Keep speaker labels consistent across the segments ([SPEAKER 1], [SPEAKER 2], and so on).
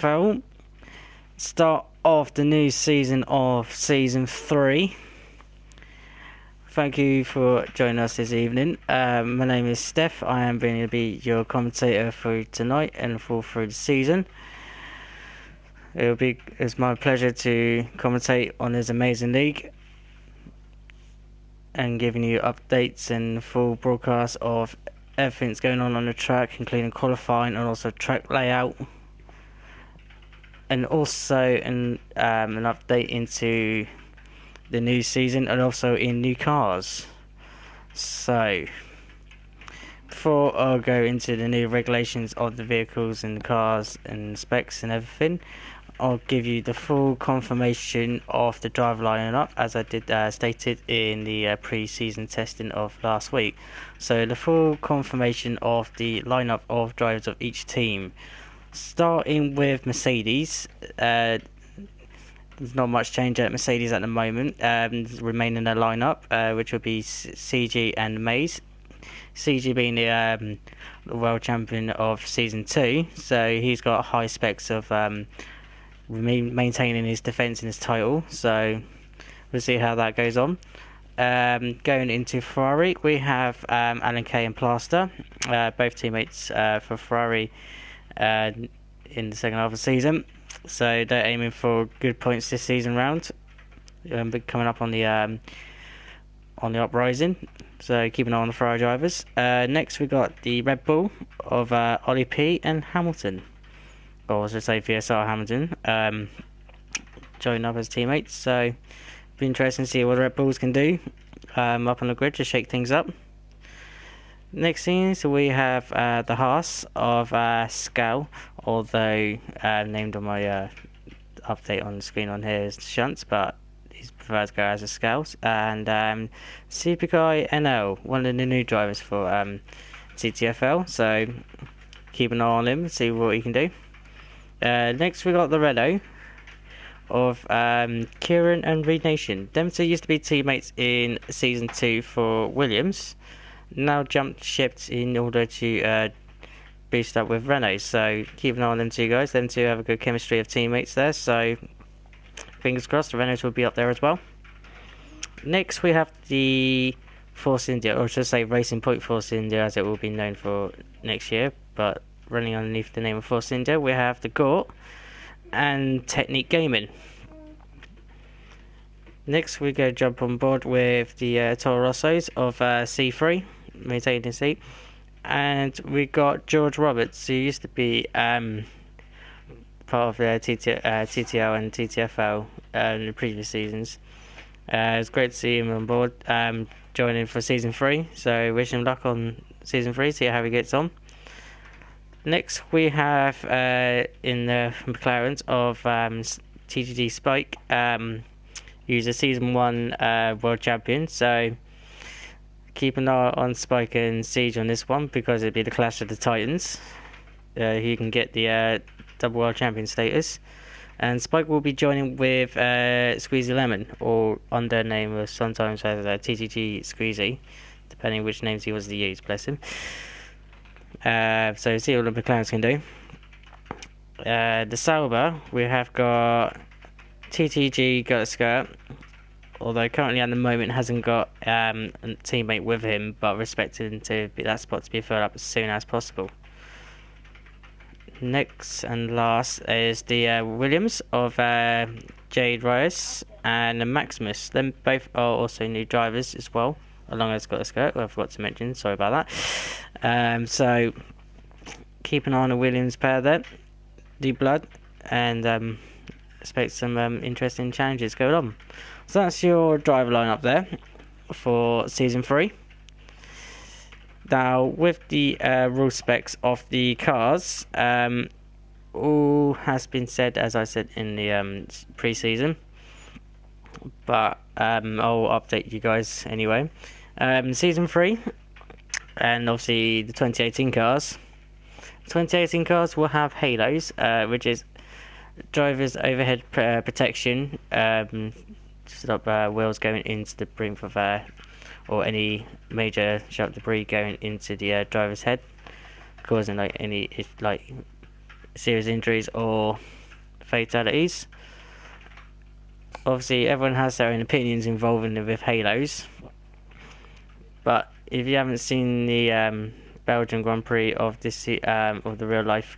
[SPEAKER 1] TTFL. Start of the new season of Season 3. Thank you for joining us this evening. My name is Steph. I am going to be your commentator for tonight and through the season. It's my pleasure to commentate on this amazing league and giving you updates and full broadcast of everything that's going on the track, including qualifying and also track layout, and also an update into the new season and also in new cars. So before I go into the new regulations of the vehicles and the cars and specs and everything, I'll give you the full confirmation of the driver lineup as I did stated in the pre-season testing of last week. So the full confirmation of the lineup of drivers of each team, starting with Mercedes. There's not much change at Mercedes at the moment. Remain in the lineup, which will be CG and Mays. CG being the world champion of season 2, so he's got high specs of maintaining his defence and his title. So we'll see how that goes on. Going into Ferrari, we have Alan Kay and Plaster, both teammates for Ferrari in the second half of the season. So they're aiming for good points this season round, coming up on the uprising. So keep an eye on the Ferrari drivers. Next we got the Red Bull of Ollie P and Hamilton. Or I was just say VSR Hamilton. Joining up as teammates. So it'll be interesting to see what the Red Bulls can do up on the grid to shake things up. Next thing, so we have the Haas of Scal, although named on my update on the screen on here is Shunts, but he prefers to go as a Scout. And Superguy NL, one of the new drivers for TTFL, so keep an eye on him, see what he can do. Next we got the Renault of Kieran and Reed Nation. Them two used to be teammates in Season 2 for Williams, now jumped ships in order to boost up with Renault, so keep an eye on them two guys. Them two have a good chemistry of teammates there, so fingers crossed the Renaults will be up there as well. Next we have the Force India, or should I say Racing Point Force India as it will be known for next year, but running underneath the name of Force India. We have the Gort and Technique Gaming. Next we go jump on board with the Toro Rossos of C3, maintaining the seat. And we got George Roberts, who used to be part of the TTL and TTFL in the previous seasons. It's great to see him on board, joining for Season 3. So wish him luck on Season 3, see how he gets on. Next we have in the McLarens of TTD Spike, who's a Season 1 world champion. So keep an eye on Spike and Siege on this one, because it'll be the clash of the Titans. He can get the double world champion status. And Spike will be joining with Squeezy Lemon, or under name of sometimes as TTG Squeezy, depending which names he wants to use, bless him. So see what the McLarens can do. The Sauber, we have got TTG got a skirt, although currently at the moment hasn't got a teammate with him, but expecting to be that spot to be filled up as soon as possible. Next and last is the Williams of Jade Rice and the Maximus. Them both are also new drivers as well, along as got a skirt, I forgot to mention, sorry about that. So keep an eye on the Williams pair there, the Blood, and expect some interesting challenges going on. So that's your driver lineup there for Season 3. Now, with the rule specs of the cars, all has been said, as I said in the pre-season, but I'll update you guys anyway. Season 3, and obviously the 2018 cars. 2018 cars will have halos, which is driver's overhead protection, to stop wheels going into the brink of or any major sharp debris going into the driver's head, causing any serious injuries or fatalities. Obviously, everyone has their own opinions involving with halos, but if you haven't seen the Belgian Grand Prix of this of the real life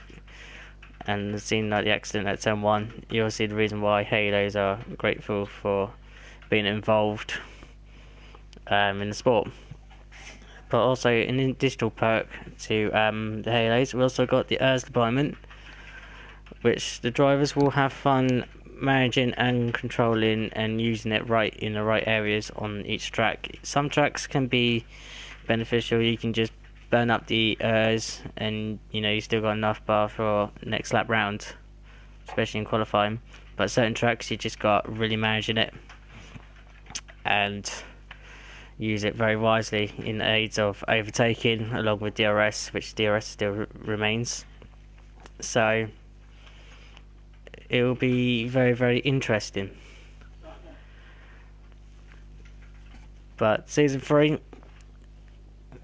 [SPEAKER 1] and seen like the accident at Turn 1, you'll see the reason why halos are grateful for being involved in the sport. But also, an additional perk to the halos, we also got the ERS department, which the drivers will have fun managing and controlling and using it right in the right areas on each track. Some tracks can be beneficial, you can just burn up the ERS and you still got enough bar for next lap round, especially in qualifying. But certain tracks you just got really managing it and use it very wisely in the aids of overtaking along with DRS, which DRS still remains. So it will be very, very interesting. But season 3,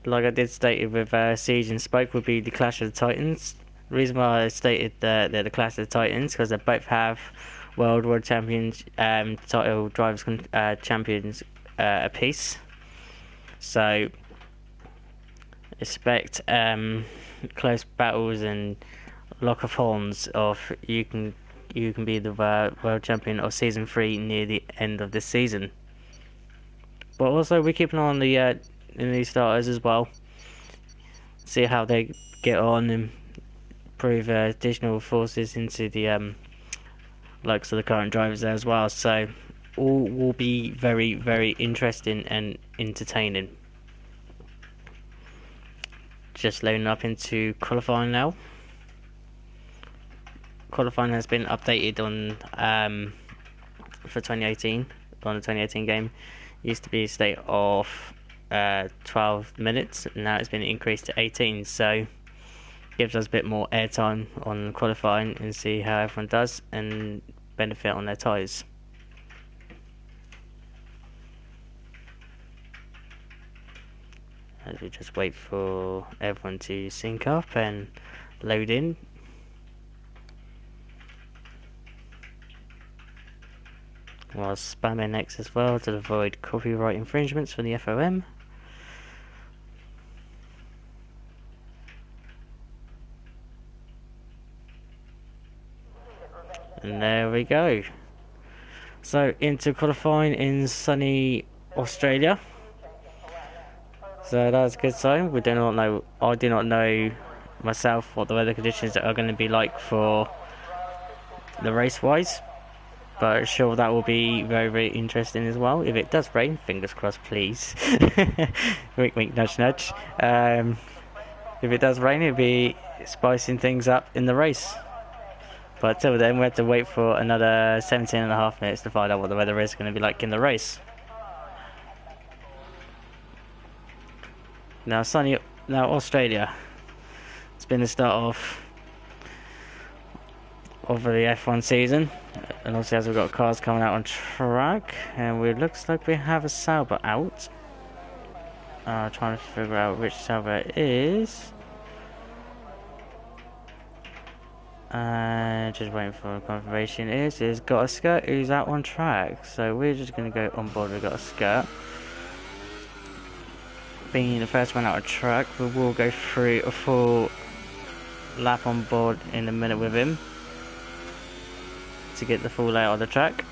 [SPEAKER 1] like I did stated with Siege and Spoke, would be the Clash of the Titans. The reason why I stated they're the Clash of the Titans because they both have World Champions title drivers champions apiece. So expect close battles and lock of horns of you can be the world champion of season 3 near the end of this season. But also we keep an eye on the new starters as well, see how they get on and prove additional forces into the likes of the current drivers there as well. So all will be very, very interesting and entertaining. Just loading up into qualifying now. Qualifying has been updated on for 2018 on the 2018 game. It used to be a state of 12 minutes, now it's been increased to 18, so gives us a bit more airtime on qualifying and see how everyone does and benefit on their tyres. As we just wait for everyone to sync up and load in. While spamming X as well to avoid copyright infringements from the FOM. And there we go. So into qualifying in sunny Australia. So that's a good sign. We do not know. I do not know myself what the weather conditions are going to be like for the race wise, but sure that will be very, very interesting as well. If it does rain, fingers crossed, please. Wink, wink, nudge, nudge. If it does rain, it'll be spicing things up in the race. But till then, we have to wait for another 17.5 minutes to find out what the weather is going to be like in the race. Now Australia. It's been the start of the F1 season, and obviously as we've got cars coming out on track, and it looks like we have a Sauber out. Trying to figure out which Sauber it is. Just waiting for confirmation. Is got a skirt who's out on track, so we're just going to go on board. We've got a skirt. Being the first one out of track, we will go through a full lap on board in a minute with him to get the full layout of the track.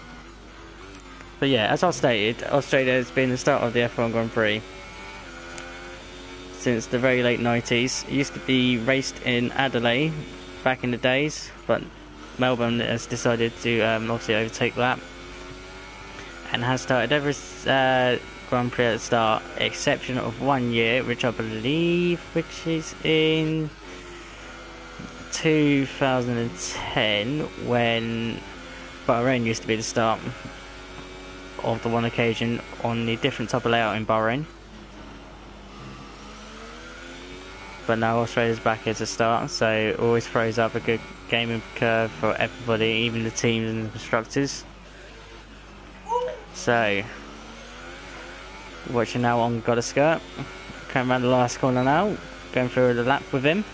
[SPEAKER 1] But yeah, as I stated, Australia has been the start of the F1 Grand Prix since the very late 90s. It used to be raced in Adelaide back in the days, but Melbourne has decided to obviously overtake that and has started every Grand Prix at the start, exception of 1 year, which I believe is in 2010, when Bahrain used to be the start of the one occasion on the different type of layout in Bahrain. But now Australia's back as a start, so it always throws up a good gaming curve for everybody, even the teams and the constructors. So watching now on Got a Skirt, coming around the last corner now, going through the lap with him.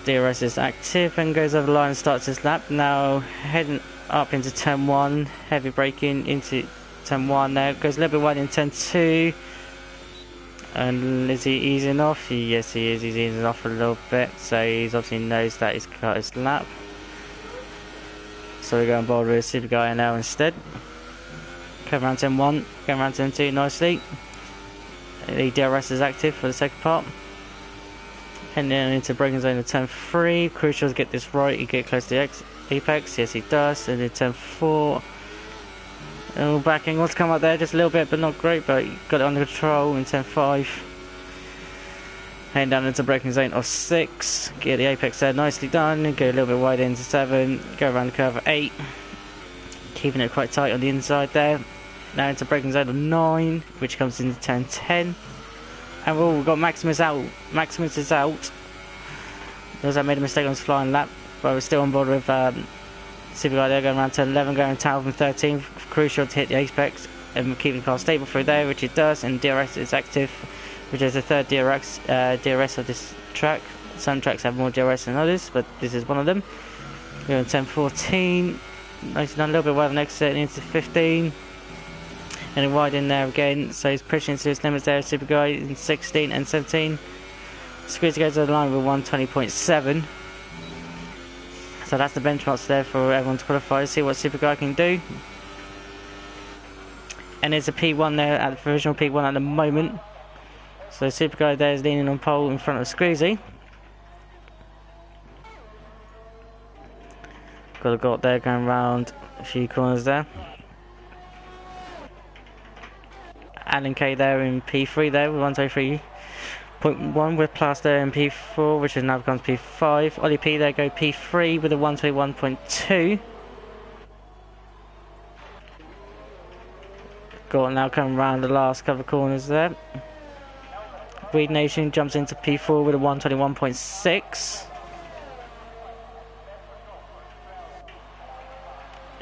[SPEAKER 1] DRS is active and goes over the line and starts his lap. Now heading up into turn 1, heavy braking into turn 1 there. Goes a little bit wide in turn 2. And is he easing off? Yes, he is. He's easing off a little bit. So he's obviously knows that he's cut his lap. So we're going bold with Super Guy now instead. Come around turn 1, going around turn 2 nicely. The DRS is active for the second part. Heading into braking zone of turn 3. Crucial to get this right. You get close to the apex. Yes, he does. And then turn 4. Oh, backing wants to come up there just a little bit, but not great. But got it under control in turn 5. Heading down into braking zone of 6. Get the apex there, nicely done. Go a little bit wider into 7. Go around the curve of 8. Keeping it quite tight on the inside there. Now into braking zone of 9, which comes into turn 10. And we've got Maximus out. Maximus is out. Because I made a mistake on his flying lap. But we're still on board with Super Guy there, going around turn 11, going tower from 13. Crucial to hit the apex and keep the car stable through there, which it does. And DRS is active, which is the third DRS of this track. Some tracks have more DRS than others, but this is one of them. We're on turn 14. Nice done, a little bit wider next set into 15. And then wide in there again, so he's pushing to his limits there. Super Guy in 16 and 17. Squeeze goes to the line with 120.7. So that's the benchmarks there for everyone to qualify. See what Super Guy can do. And there's a P1 there at the provisional P1 at the moment. So Super Guy there is leaning on pole in front of Squeezy. Got a got there going around a few corners there. Alan K there in P3 there with 123.1 with Plaster in P4, which is now becomes P5. Ollie P there go P3 with a 121.2. Got now coming around the last couple of corners there. Weed Nation jumps into P4 with a 121.6.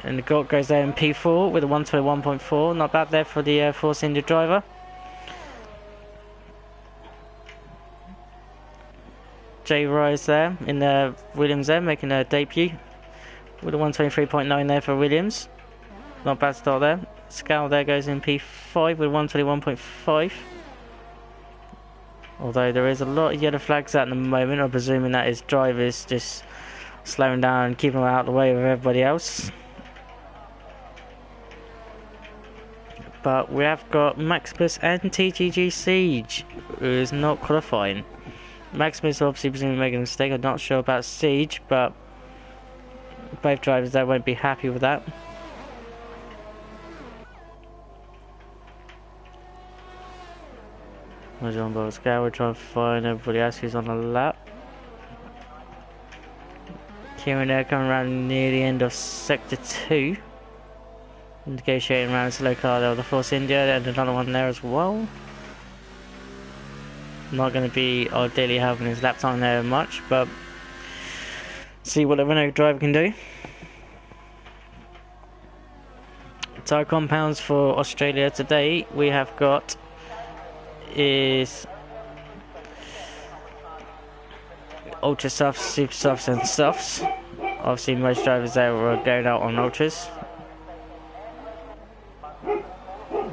[SPEAKER 1] And the GOAT goes there in P4 with a 121.4. Not bad there for the Force India driver. Jay Rise there in the Williams there, making a debut with a 123.9 there for Williams. Not bad start there. Scal there goes in P5 with 121.5. Although there is a lot of yellow flags at the moment, I'm presuming that his driver's just slowing down and keeping him out of the way of everybody else. But we have got Maximus and TTG Siege, who is not qualifying. Maximus obviously presumably making a mistake. I'm not sure about Siege, but both drivers there won't be happy with that. We're on board scale. We're trying to find everybody else who's on the lap. Kieran there coming around near the end of Sector 2. Negotiating around slow car there with the Force India, and another one there as well. Not going to be ideally helping his lap time there much, but see what the Renault driver can do. Tyre compounds for Australia today we have got is Ultra Softs, Super Softs and Softs. Obviously most drivers there were going out on Ultras.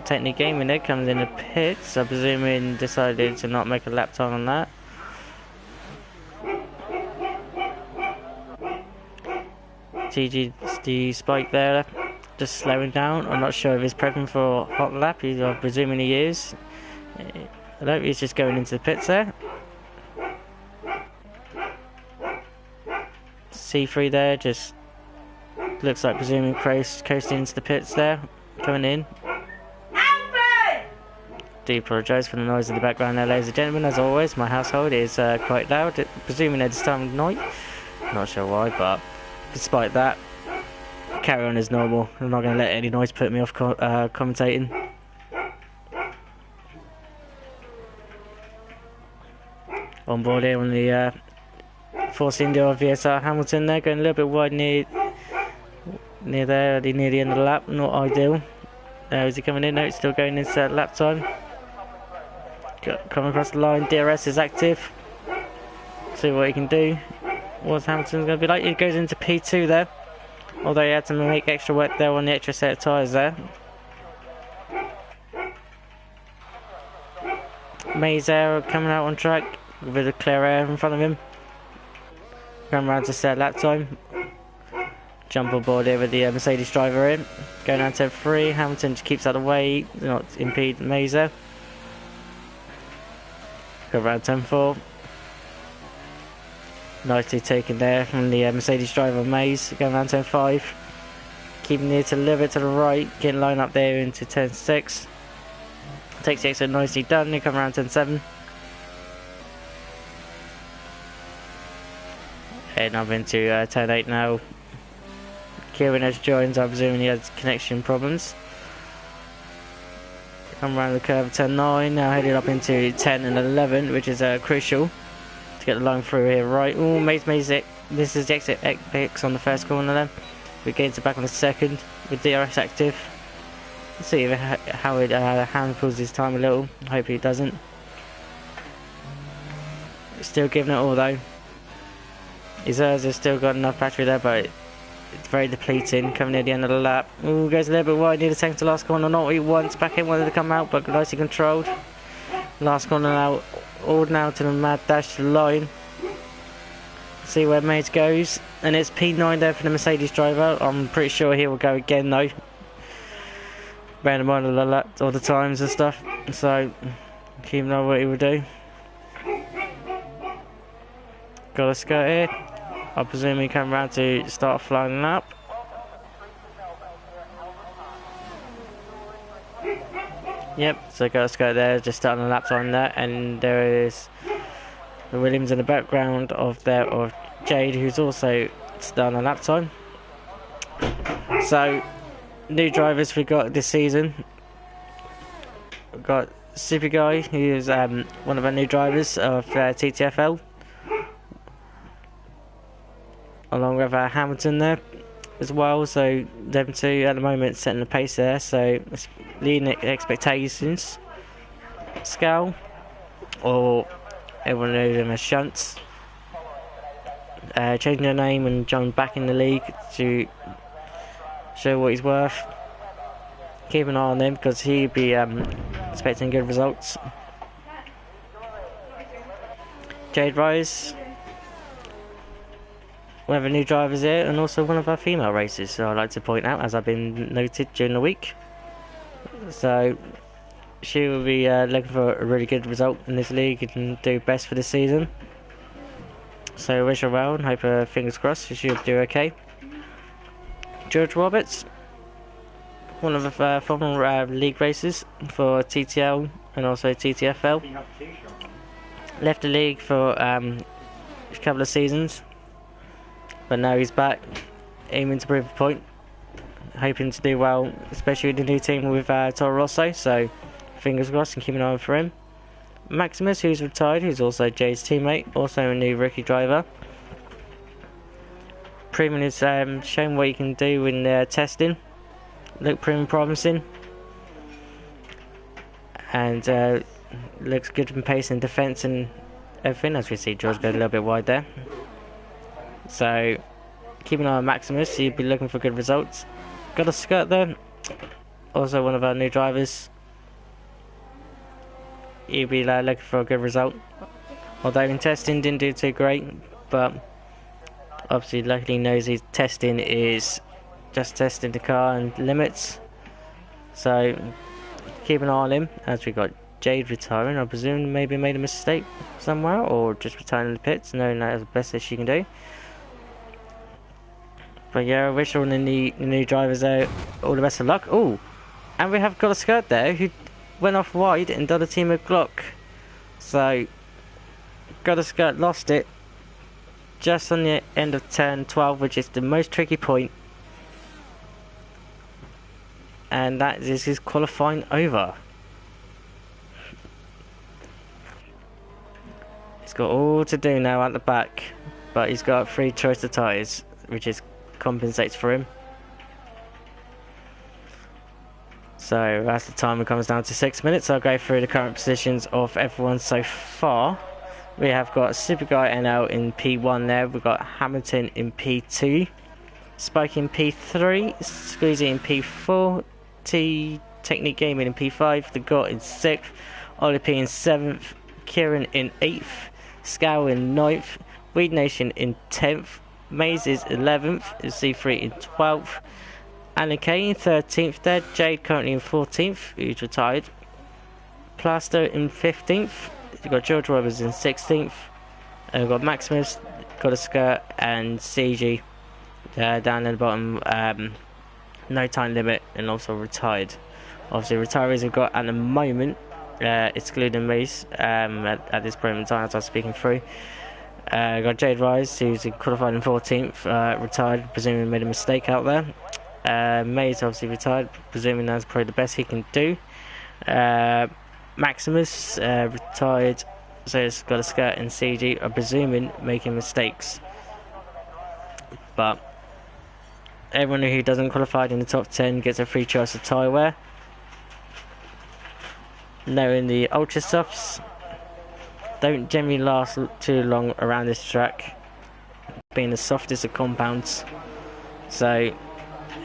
[SPEAKER 1] Technic Gaming there comes in the pits, I presume decided to not make a lap time on that. TG Spike there, just slowing down. I'm not sure if he's prepping for a hot lap, I'm presuming he is. Hello, he's just going into the pits there. C3 there, just looks like presuming coasting into the pits there, coming in. Do apologise for the noise in the background there, ladies and gentlemen. As always, my household is quite loud, presuming at this time of night. Not sure why, but despite that, carry on as normal. I'm not going to let any noise put me off commentating. On board here on the Force India of VSR Hamilton there, going a little bit wide near there, near the end of the lap. Not ideal. Is he coming in? No, it's still going into lap time. Coming across the line, DRS is active. See what he can do. What's Hamilton's going to be like? He goes into P2 there. Although he had to make extra work there on the extra set of tyres there. Mays Air coming out on track with a clear air in front of him. Come around to set lap time. Jump on board here with the Mercedes driver in. Going down to 3. Hamilton just keeps out of the way, not impede Mays there. Go around turn 4. Nicely taken there from the Mercedes driver Mays. Going around turn 5. Keeping it a little bit to the right. Getting line up there into turn 6. Takes the exit nicely done. They come around turn 7. Heading up into turn 8 now. Kieran has joined. I'm presuming he has connection problems. Come around the curve turn 9. Now heading up into 10 and 11, which is crucial to get the line through here. Right. Oh, Mays. This is the exit X on the first corner then. We get into back on the second with DRS active. Let's see how it handles his time a little. Hopefully it doesn't. Still giving it all though. His has still got enough battery there, but it's very depleting. Coming near the end of the lap. Ooh, goes a little bit wide near the second to last corner. Not what he wants. Back in, wanted to come out, but nicely controlled. Last corner now. All now to the mad dash line. See where Mays goes. And it's P9 there for the Mercedes driver. I'm pretty sure he will go again though. Bearing in mind all the times and stuff. So, keep an eye on what he will do. Got a skirt here. I presume he come around to start flying up. Yep, so got a skirt there, just starting a lap time there, and there is the Williams in the background of Jade, who's also starting a lap time. So, new drivers we got this season. We've got Super Guy, who is one of our new drivers of TTFL. Along with Hamilton there as well, so them two at the moment setting the pace there, so it's leading expectations. Scal, or everyone knows him as Shunts, changing their name and John back in the league to show what he's worth. Keep an eye on him because he'd be expecting good results. Jade Rose. We have a new drivers here and also one of our female racers, so I'd like to point out, as I've been noted during the week. So she will be looking for a really good result in this league and do best for this season. So wish her well and hope her fingers crossed she'll do okay. George Roberts, one of the former league racers for TTL and also TTFL. Left the league for a couple of seasons. But now he's back, aiming to prove a point, hoping to do well, especially with the new team with Toro Rosso, so fingers crossed and keep an eye on for him. Maximus, who's retired, who's also Jay's teammate, also a new rookie driver. Proving is showing what he can do in testing, look pretty promising, and looks good in pace and defence and everything, as we see George go a little bit wide there. So, keep an eye on Maximus, he'll be looking for good results. Got a skirt there, also one of our new drivers. He'll be looking for a good result. Although in testing didn't do too great, but obviously luckily knows his testing is just testing the car and limits. So, keep an eye on him, as we got Jade retiring. I presume maybe made a mistake somewhere, or just retiring the pits, knowing that is the best that she can do. But yeah, I wish all the new drivers there all the best of luck. Oh, and we have got a skirt there who went off wide and done a team of Glock. So, got a skirt, lost it just on the end of turn 12, which is the most tricky point. And that is his qualifying over. He's got all to do now at the back, but he's got 3 choice of tyres, which is compensates for him. So as the timer comes down to 6 minutes, I'll go through the current positions of everyone so far We have got Super Guy NL in P1 there. We've got Hamilton in P2. Spike in P3. Squeezy in P4. T Technique Gaming in P5. The Got in 6th. Ollie P in 7th. Kieran in 8th. Scow in 9th. Weed Nation in 10th. Maze is 11th. Z3 in 12th. Alan K in 13th there. Jade currently in 14th, who's retired. Plaster in 15th. You've got George Roberts in 16th. And we've got Maximus, got a skirt, and CG down at the bottom. No time limit, and also retired. Obviously, retirees we've got at the moment, excluding Mace, at this point in time as I'm speaking through. Got Jade Rise, who's qualified in 14th, retired, presuming he made a mistake out there. Maze obviously retired, presuming that's probably the best he can do. Maximus retired, so he's got a skirt and CG, I'm presuming making mistakes. But everyone who doesn't qualify in the top 10 gets a free choice of tyre wear. Knowing the Ultra Softs don't generally last too long around this track, being the softest of compounds. So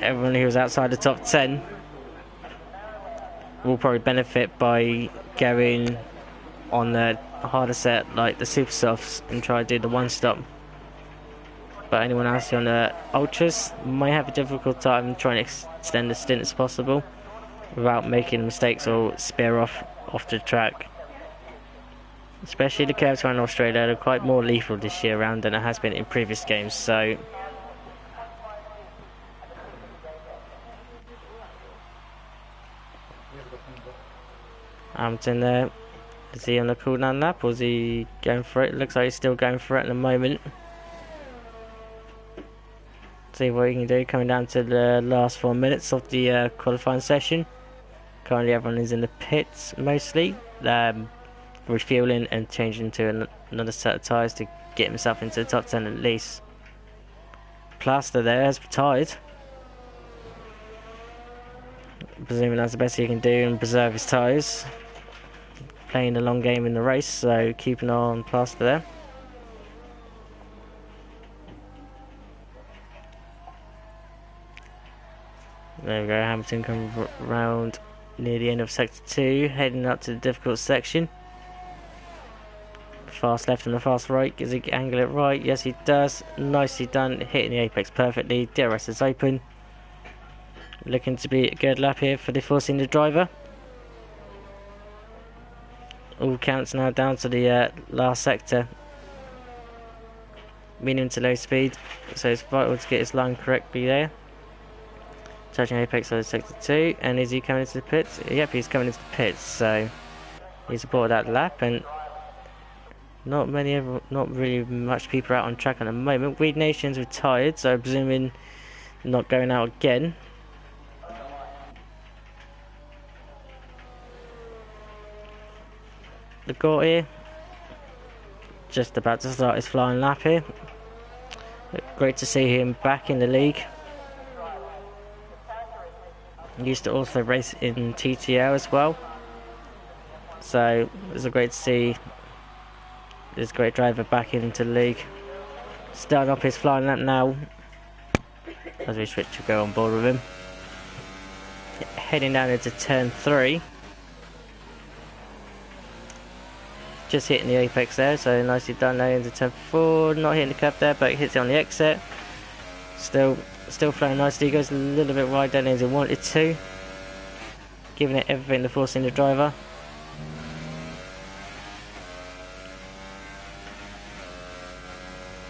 [SPEAKER 1] everyone who was outside the top 10 will probably benefit by going on the harder set like the Super Softs and try to do the one stop. But anyone else on the Ultras might have a difficult time trying to extend the stint as possible without making mistakes or spear off the track. Especially the curves around Australia are quite more lethal this year around than it has been in previous games, so Hamilton there. Is he on the cooldown lap or is he going for it? Looks like he's still going for it at the moment. See what he can do coming down to the last 4 minutes of the qualifying session. Currently everyone is in the pits mostly, refueling and changing to another set of tyres to get himself into the top 10 at least. Plaster there has retired, presuming that's the best he can do and preserve his tyres. Playing the long game in the race, so keep an eye on Plaster there. There we go, Hamilton coming round near the end of sector 2, heading up to the difficult section. Fast left and a fast right, does he angle it right? Yes he does, nicely done, hitting the apex perfectly. DRS is open. Looking to be a good lap here for the four-cylinder driver. All counts now down to the last sector. Medium to low speed, so it's vital to get his line correctly there. Touching apex on sector 2, and is he coming into the pits? Yep, he's coming into the pits, so he supported that lap, and not really much people out on track at the moment. Weed Nation's retired, so I'm presuming not going out again. The Got here, just about to start his flying lap here. Great to see him back in the league. He used to also race in TTL as well, so it's great to see this great driver back into the league. Starting up his flying lap now as we switch to go on board with him. Heading down into turn 3. Just hitting the apex there, so nicely done there into turn 4. Not hitting the curb there, but hits it on the exit. Still flowing nicely. Goes a little bit wide down as he wanted to. Giving it everything to forcing the driver.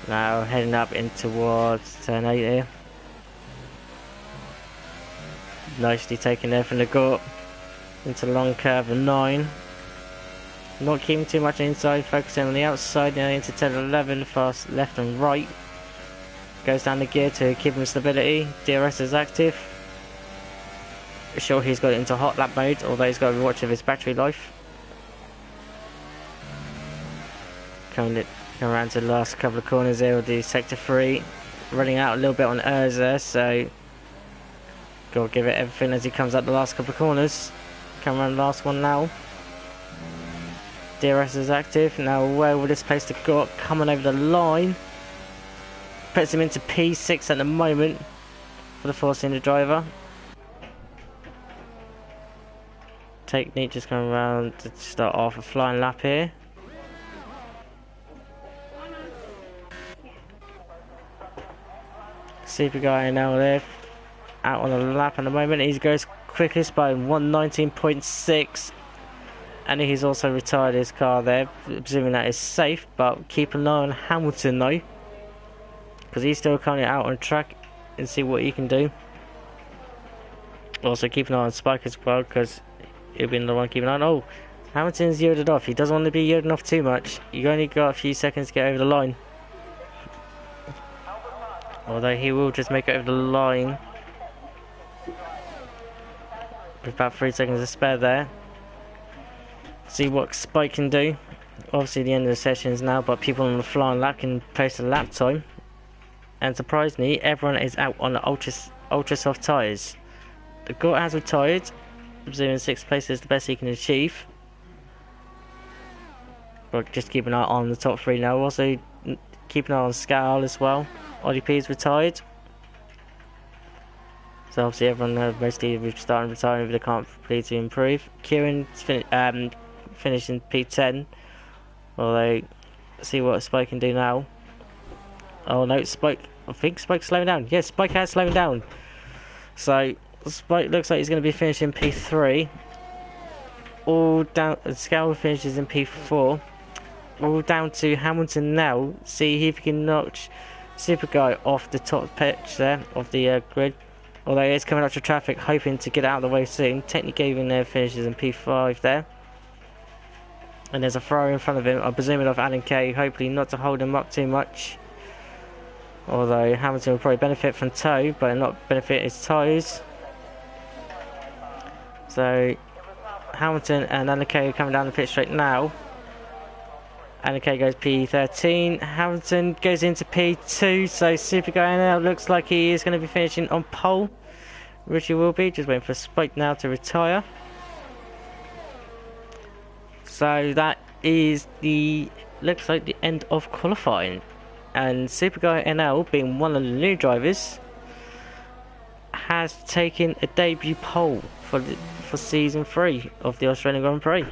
[SPEAKER 1] Now heading up in towards turn 8 here. Nicely taken there from the Got into long curve of 9. Not keeping too much inside, focusing on the outside, now into turn 11, fast left and right. Goes down the gear to keep him stability. DRS is active. Sure, he's got it into hot lap mode, although he's got to watch of his battery life. Coming around to the last couple of corners there with the sector 3. Running out a little bit on ERS there, so gotta give it everything as he comes up the last couple of corners. Come around the last one now. DRS is active. Now where will this place to go? Coming over the line. Puts him into P6 at the moment for the four-cylinder driver. Technique just coming around to start off a flying lap here. Super guy now there, out on the lap at the moment. He goes quickest by 119.6, and he's also retired his car there, presuming that is safe. But keep an eye on Hamilton though, because he's still currently out on track, and see what he can do. Also keep an eye on Spike as well, because he'll be the one keeping an eye on. Oh, Hamilton's yielded off. He doesn't want to be yielding off too much. You only got a few seconds to get over the line. Although he will just make it over the line with about 3 seconds to spare there. See what Spike can do. Obviously the end of the session is now, but people on the flying lap can post a lap time. And surprisingly, everyone is out on the ultra soft tyres. The Gort has retired, presuming 6th place is the best he can achieve. But just keep an eye on the top 3 now. Also keep an eye on Scal as well. Ollie P is retired. So obviously everyone mostly starting retiring if they can't complete to improve. Kieran's finishing P10. Although, see what Spike can do now. Oh no, Spike. I think Spike's slowing down. Yes, Spike has slowed down. So Spike looks like he's going to be finishing P3. All down. Scal finishes in P4. All down to Hamilton now. See if he can notch Super Guy off the top pitch there of the grid. Although he is coming up to traffic, hoping to get out of the way soon. Technically even there finishes in P5 there. And there's a Ferrari in front of him. I'm presuming of Alan Kay, hopefully not to hold him up too much. Although Hamilton will probably benefit from tow, but not benefit his tyres. So Hamilton and Alan Kay are coming down the pit straight now. Alan Kay goes P13, Hamilton goes into P2, so Super Guy now looks like he is going to be finishing on pole. Richie will be, just waiting for Spike now to retire. So that is looks like the end of qualifying. And Super Guy NL, being one of the new drivers, has taken a debut pole for season 3 of the Australian Grand Prix.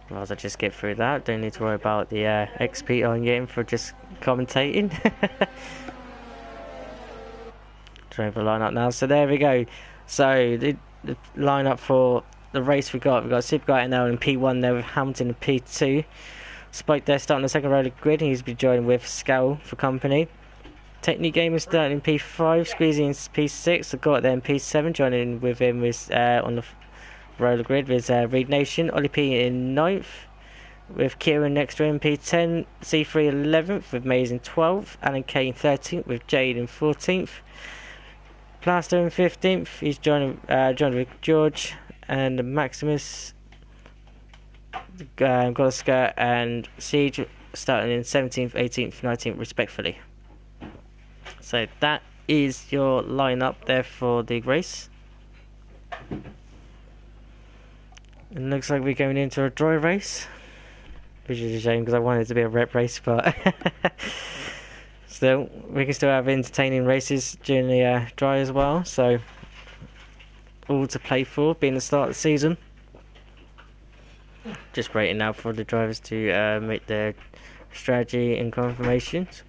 [SPEAKER 1] Well, as I just get through that, don't need to worry about the XP I'm getting for just commentating. Driver lineup now. So there we go. So the lineup for the race we've got Super Guy now in P1 there with Hamilton in P2. Spike there starting the second row of the grid. He's been joining with Scal for company. Technique Gamer starting in P5, squeezing in P6. I got there in P7, joining with him with on the roller grid with Reed Nation. Ollie P in 9th, with Kieran next to him P10, C3 11th with Maze in 12th, Alan K in 13th with Jade in 14th, Plaster in 15th. He's joined with George and Maximus, Goloska and Siege starting in 17th, 18th, 19th respectfully. So that is your lineup there for the race. It looks like we're going into a dry race, which is a shame because I wanted it to be a rep race, but still, we can still have entertaining races during the dry as well, so all to play for, being the start of the season. Just waiting now for the drivers to make their strategy and confirmations.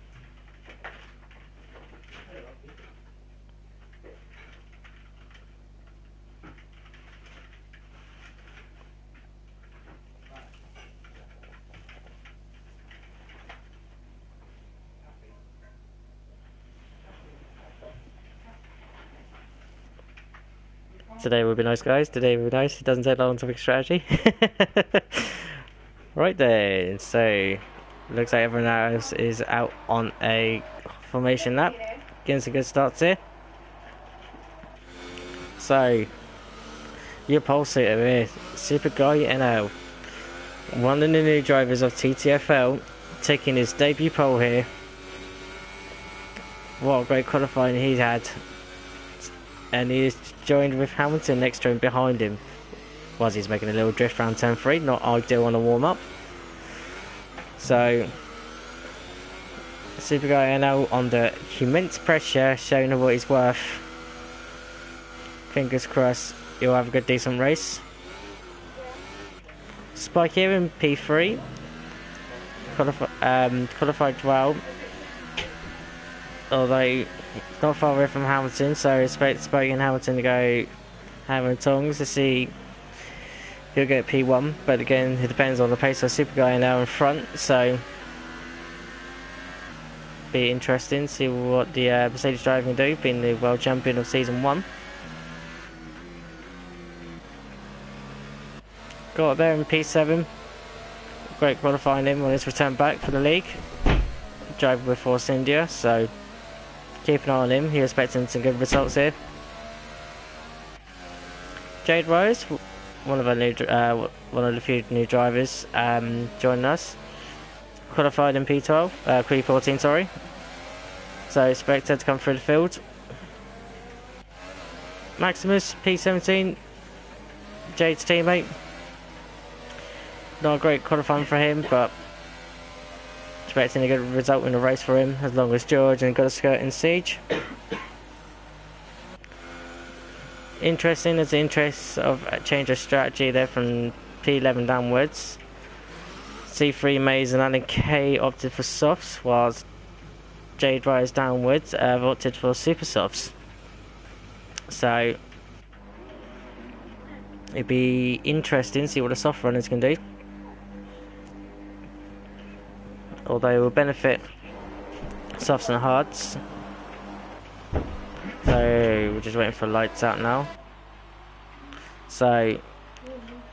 [SPEAKER 1] Today will be nice, guys. Today will be nice. It doesn't take long to make strategy. Right then, so looks like everyone else is out on a formation lap. Getting some good starts here. So your pole sitter here, Super Guy NL, one of the new drivers of TTFL, taking his debut pole here What a great qualifying he's had. And he's joined with Hamilton next to him behind him. Was he's making a little drift around turn 3, not ideal on a warm-up. So Super Guy now under immense pressure, showing what he's worth. Fingers crossed he'll have a good decent race. Spike here in P3. Qualified well. Although not far away from Hamilton, so I expect Spike and Hamilton to go hammer and tongs to see who'll get P1. But again, it depends on the pace of Super Guy now in front, so be interesting to see what the Mercedes driver can do, being the world champion of season 1. Got there in P7. Great qualifying him on his return back for the league. Driving with Force India, so keep an eye on him. He's expecting some good results here. Jade Rose, one of the few new drivers, joining us. Qualified in P12, P14, sorry. So expect her to come through the field. Maximus, P17, Jade's teammate. Not a great qualifying for him, but expecting a good result in the race for him, as long as George and got a skirt in Siege. Interesting as the interest of a change of strategy there from P11 downwards. C3 Maze and Alan K opted for softs, whilst Jade Rise downwards have opted for super softs. So it'd be interesting to see what the soft runners can do. Although it will benefit softs and hards. So we're just waiting for lights out now. So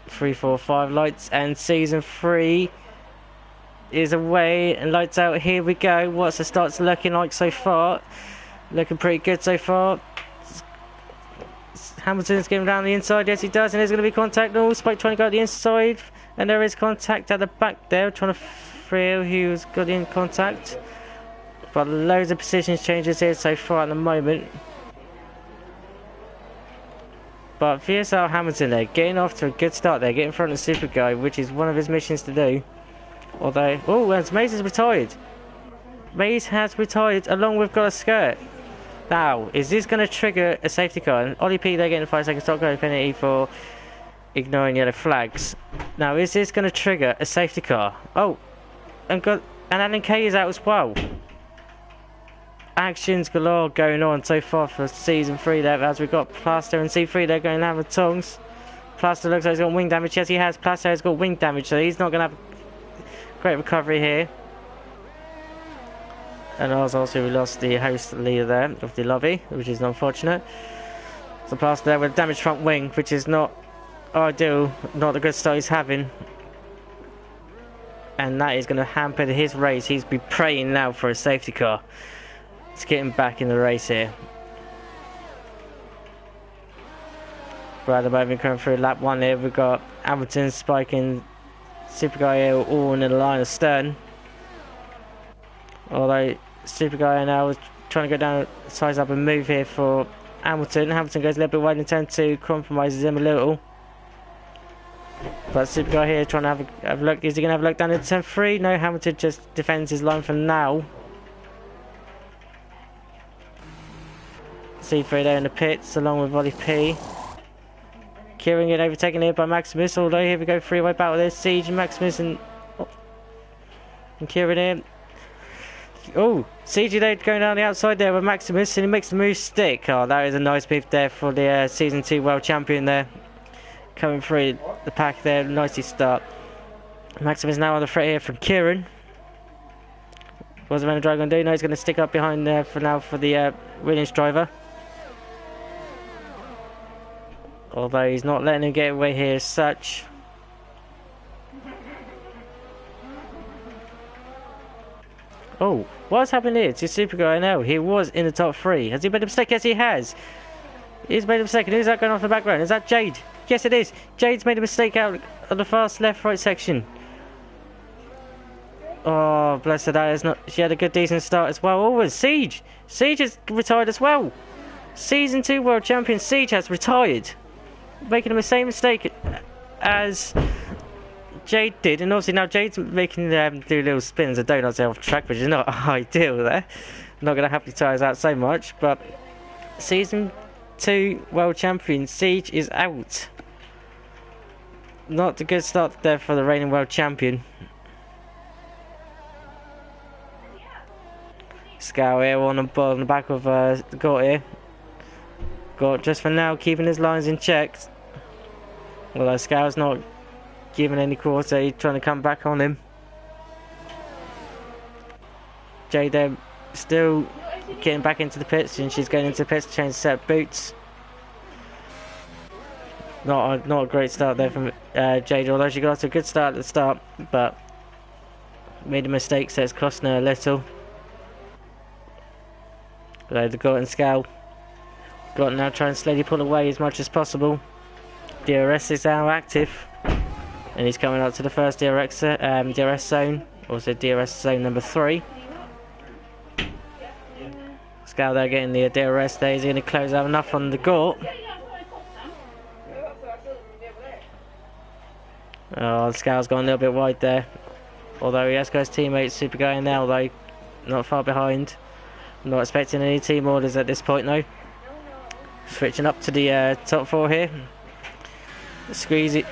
[SPEAKER 1] 3, 4, 5 lights, and season 3 is away and lights out. Here we go. What's the starts looking like so far? Looking pretty good so far. Hamilton's getting down the inside. Yes, he does, and there's going to be contact. Oh, Spike trying to go at the inside, and there is contact at the back there, trying to feel who's got in contact. But loads of positions changes here so far at the moment. But VSL Hamilton there, getting off to a good start there, getting in front of Super Guy, which is one of his missions to do. Although, oh, and Maze has retired. Maze has retired along with got a skirt. Now, is this going to trigger a safety car? And Ollie P, they're getting 5 seconds stop go penalty for ignoring yellow flags. Now, is this going to trigger a safety car? Oh, and Alan K is out as well. Actions galore going on so far for season 3 there, as we've got Plaster and C3, they're going to have a tongs. Plaster looks like he's got wing damage. Yes, he has. Plaster has got wing damage, so he's not going to have great recovery here. And also we lost the host leader there of the lobby, which is unfortunate. So Plaster there with a damaged front wing, which is not ideal, not the good start he's having. And that is going to hamper his race. He's be praying now for a safety car. Let's get him back in the race here. Right at the moment, coming through lap 1 here, we've got Hamilton, Spike and Super Guy here all in the line of stern. Although Super Guy now is trying to go down, size up and move here for Hamilton. Hamilton goes a little bit wide in turn 2, compromises him a little. But Super Guy here trying to have a look. Is he going to have a look down into turn 3? No, Hamilton just defends his line for now. C3 there in the pits along with Ollie P. Kieran getting overtaken here by Maximus, although here we go, 3-way battle there. Siege and Maximus and Kieran here. Oh, Siege there going down the outside there with Maximus, and he makes the move stick. Oh, that is a nice beef there for the season 2 world champion there. Coming through the pack there, nicely start. Maximus now on the threat here from Kieran. What's the driver going to do? No, he's going to stick up behind there for now for the Williams driver. Although he's not letting him get away here as such. Oh, what's happened here to Super Guy now? He was in the top 3. Has he made a mistake? Yes, he has. He's made a mistake. And who's that going off the background? Is that Jade? Yes, it is. Jade's made a mistake out on the fast left-right section. Oh, bless her, that is not... She had a good, decent start as well. Oh, and Siege! Siege has retired as well. Season 2 World Champion Siege has retired. Making the same mistake as Jade did. And obviously now Jade's making them do little spins and donuts off track, which is not ideal there. Not going to happily tire us out so much, but... Season 2 World Champion Siege is out. Not a good start there for the reigning World Champion. Scout here on the back of Gort here. Gort just for now keeping his lines in check. Although Scout's not giving any quarter, he's trying to come back on him. Jade still getting back into the pits, and she's going into the pits to change the set of boots. Not a great start there from Jade, although she got off to a good start at the start, but made a mistake, so it's costing her a little. The Gort and Scout. Gort now trying to slowly pull away as much as possible. DRS is now active, and he's coming up to the first DRS zone, also DRS zone number 3. Scout there getting the DRS there. He's going to close out enough on the Gort. Oh, Scout's gone a little bit wide there. Although he has got his teammate Super Guy in there, although not far behind. Not expecting any team orders at this point though. Switching up to the top 4 here. Squeezy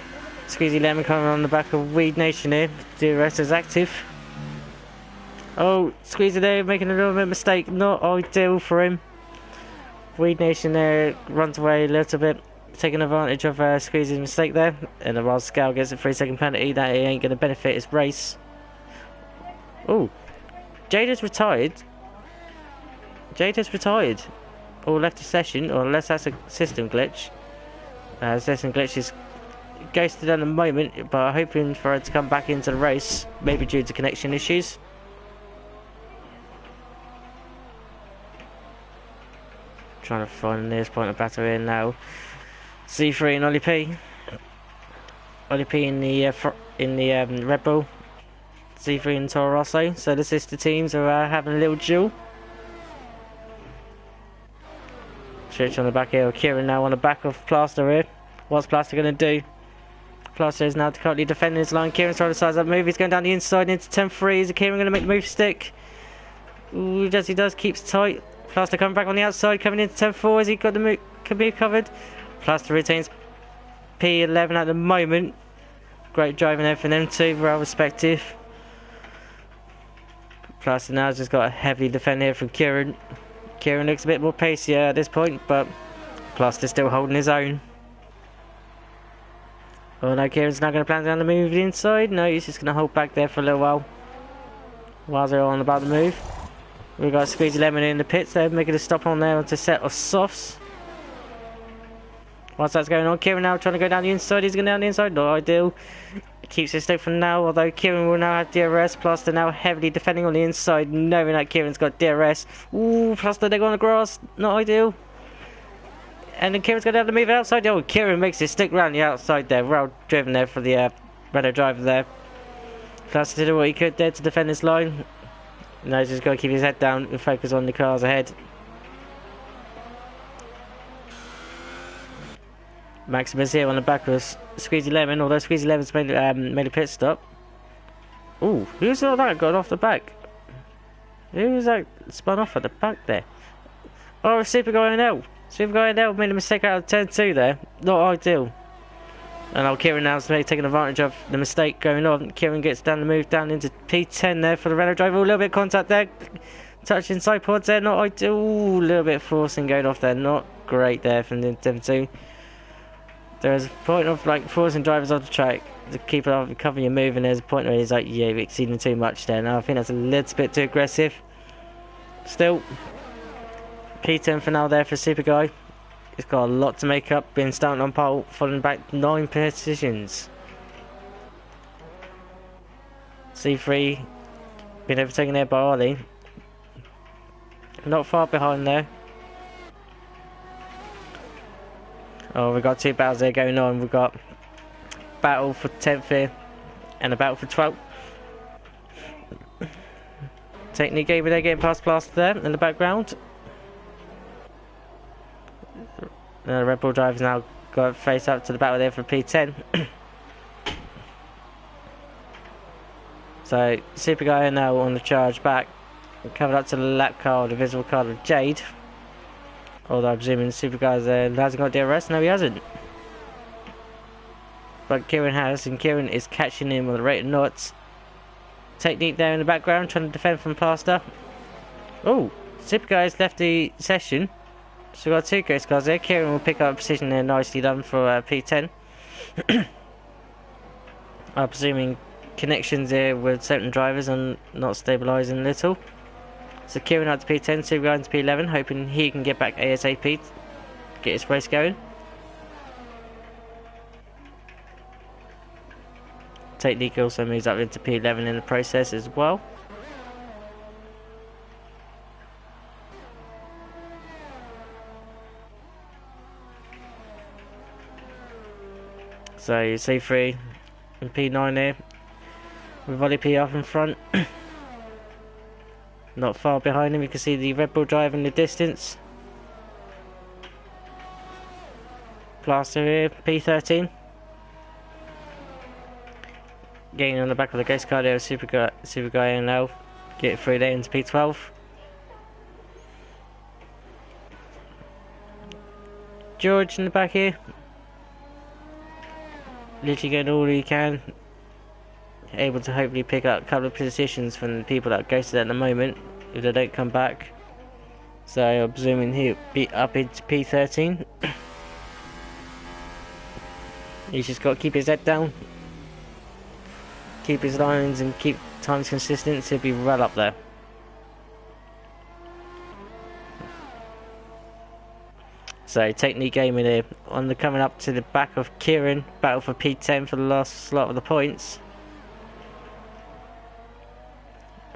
[SPEAKER 1] Lemon coming on the back of Weed Nation here. DRS is active. Oh, Squeezy there making a little bit of mistake. Not ideal for him. Weed Nation there runs away a little bit, taking advantage of Squeezy's mistake there. And while Scout gets a 3-second penalty, that ain't going to benefit his race. Oh, Jade has retired. Or left the session, or unless that's a system glitch. System glitch is ghosted at the moment, but I'm hoping for her to come back into the race, maybe due to connection issues. Trying to find the nearest point of battle here now. C3 and Ollie P. Ollie P in the Red Bull. C3 and Toro Rosso. So the sister teams are having a little duel. Switch on the back here. Kieran now on the back of Plaster here. What's Plaster going to do? Plaster is now currently defending his line. Kieran's trying to size up move. He's going down the inside into 10-3. Is Kieran going to make the move stick? Ooh, yes he does. Keeps tight. Plaster coming back on the outside. Coming into 10-4. Has he got the move? Can be covered. Plaster retains P11 at the moment. Great driving there from them two. Well respective. Plaster now has just got a heavy defend here from Kieran. Kieran looks a bit more pacier at this point, but Plaster's still holding his own. Oh no, Kieran's now going to plan down the move inside. No, he's just going to hold back there for a little while. While they're on about the move. We've got Squeezy Lemon in the pits there, making a stop on there onto a set of softs. Whilst that's going on, Kieran now trying to go down the inside. He's going down the inside, not ideal. Keeps his stick for now, although Kieran will now have DRS. Plaster now heavily defending on the inside, knowing that Kieran's got DRS. Ooh, Plaster there on the grass, not ideal. And then Kieran's going to have to move outside. Oh, Kieran makes his stick round the outside there. Well driven there for the Renault driver there. Plaster did what he could there to defend his line. Now he's just got to keep his head down and focus on the cars ahead. Maximus here on the back of Squeezy Lemon, although Squeezy Lemon's made a pit stop. Ooh, who's all that got off the back? Who's that spun off at the back there? Oh, Super Guy NL. Super Guy NL made a mistake out of turn 2 there. Not ideal. And now Kieran now's taking advantage of the mistake going on. Kieran gets down the move down into P10 there for the Renault driver. A little bit of contact there. Touching side pods there, not ideal. Ooh, a little bit of forcing going off there. Not great there from the M2. There's a point of like forcing drivers off the track to keep it off, cover your move, and there's a point where he's like, yeah, you're exceeding too much there. Now I think that's a little bit too aggressive. Still, P10 for now there for Super Guy. He's got a lot to make up, being starting on pole, falling back 9 positions. C3 being overtaken there by Ollie. Not far behind there. Oh, we've got 2 battles there going on. We've got battle for 10th here and a battle for 12th. Technique game there, getting past Plaster there in the background. The Red Bull driver's now got face up to the battle there for P10. So Super Guy now on the charge back, coming up to the lap car, the visible card of Jade. Although I'm presuming Super Guy's hasn't got DRS. No, he hasn't. But Kieran has, and Kieran is catching him on the rate of knots. Technique there in the background, trying to defend from Plaster. Oh, Super Guy's left the session. So we've got two race cars there. Kieran will pick up a position there, nicely done for P10. I'm presuming connections here with certain drivers and not stabilising a little. So Kieran out to P10, Super Guy into P11, hoping he can get back ASAP, get his race going. Technique also moves up into P11 in the process as well. So C3 and P9 here, with Ollie P up in front. Not far behind him, you can see the Red Bull driver in the distance. Plaster here, P13. Getting on the back of the ghost car there, Super Guy now. Get through there into P12. George in the back here. Literally getting all he can. Able to hopefully pick up a couple of positions from the people that are ghosted at the moment if they don't come back. So I'm presuming he'll be up into P13. He's just got to keep his head down, keep his lines and keep times consistent, so he'll be well up there. So Technique gaming here on the coming up to the back of Kieran, battle for P10 for the last slot of the points.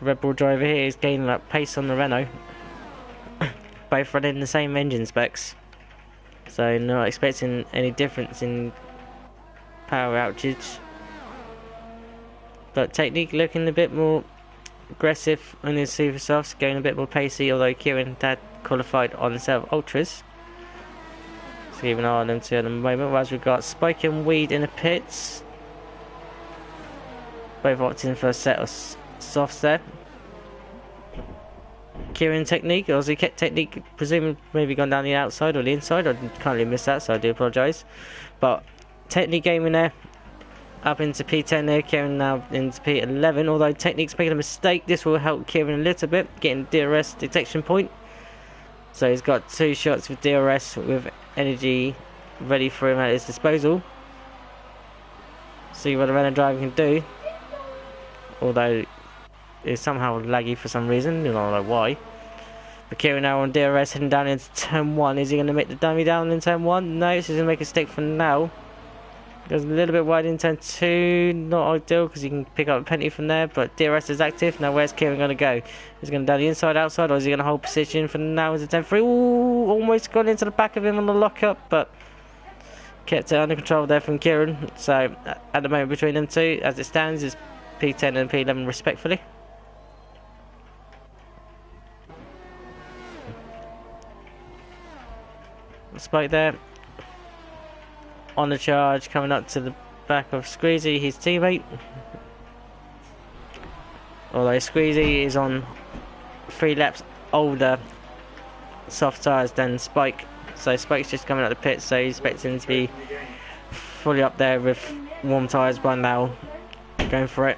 [SPEAKER 1] Red Bull driver here is gaining up pace on the Renault. Both running the same engine specs, so not expecting any difference in power outage. But Technique looking a bit more aggressive on his super softs, going a bit more pacey, although Kieran had qualified on the set of ultras. So keep an eye on them two at the moment. Whereas we've got Spike and Weed in the pits, both opting for a set of softs there. Kieran Technique, or Technique, presumably maybe gone down the outside or the inside. I can't really miss that, so I do apologise. But Technique gaming there, up into P10 there, Kieran now into P11. Although Technique's making a mistake, this will help Kieran a little bit, getting DRS detection point. So he's got two shots with DRS with energy ready for him at his disposal. See what the Renault driver can do. Although it's somehow laggy for some reason, I don't know why. But Kieran now on DRS heading down into turn 1. Is he going to make the dummy down in turn 1? No, so he's going to make a stick for now. Goes a little bit wide in turn 2, not ideal because he can pick up a penalty from there, but DRS is active. Now where's Kieran going to go? Is he going to down the inside, outside, or is he going to hold position for now into turn 3? Ooh, almost gone into the back of him on the lockup, but kept it under control there from Kieran. So at the moment between them two, as it stands, is P10 and P11 respectfully. Spike there on the charge, coming up to the back of Squeezy, his teammate. Although Squeezy is on 3 laps older soft tyres than Spike, so Spike's just coming out of the pit, so he's expecting to be fully up there with warm tyres by now, going for it.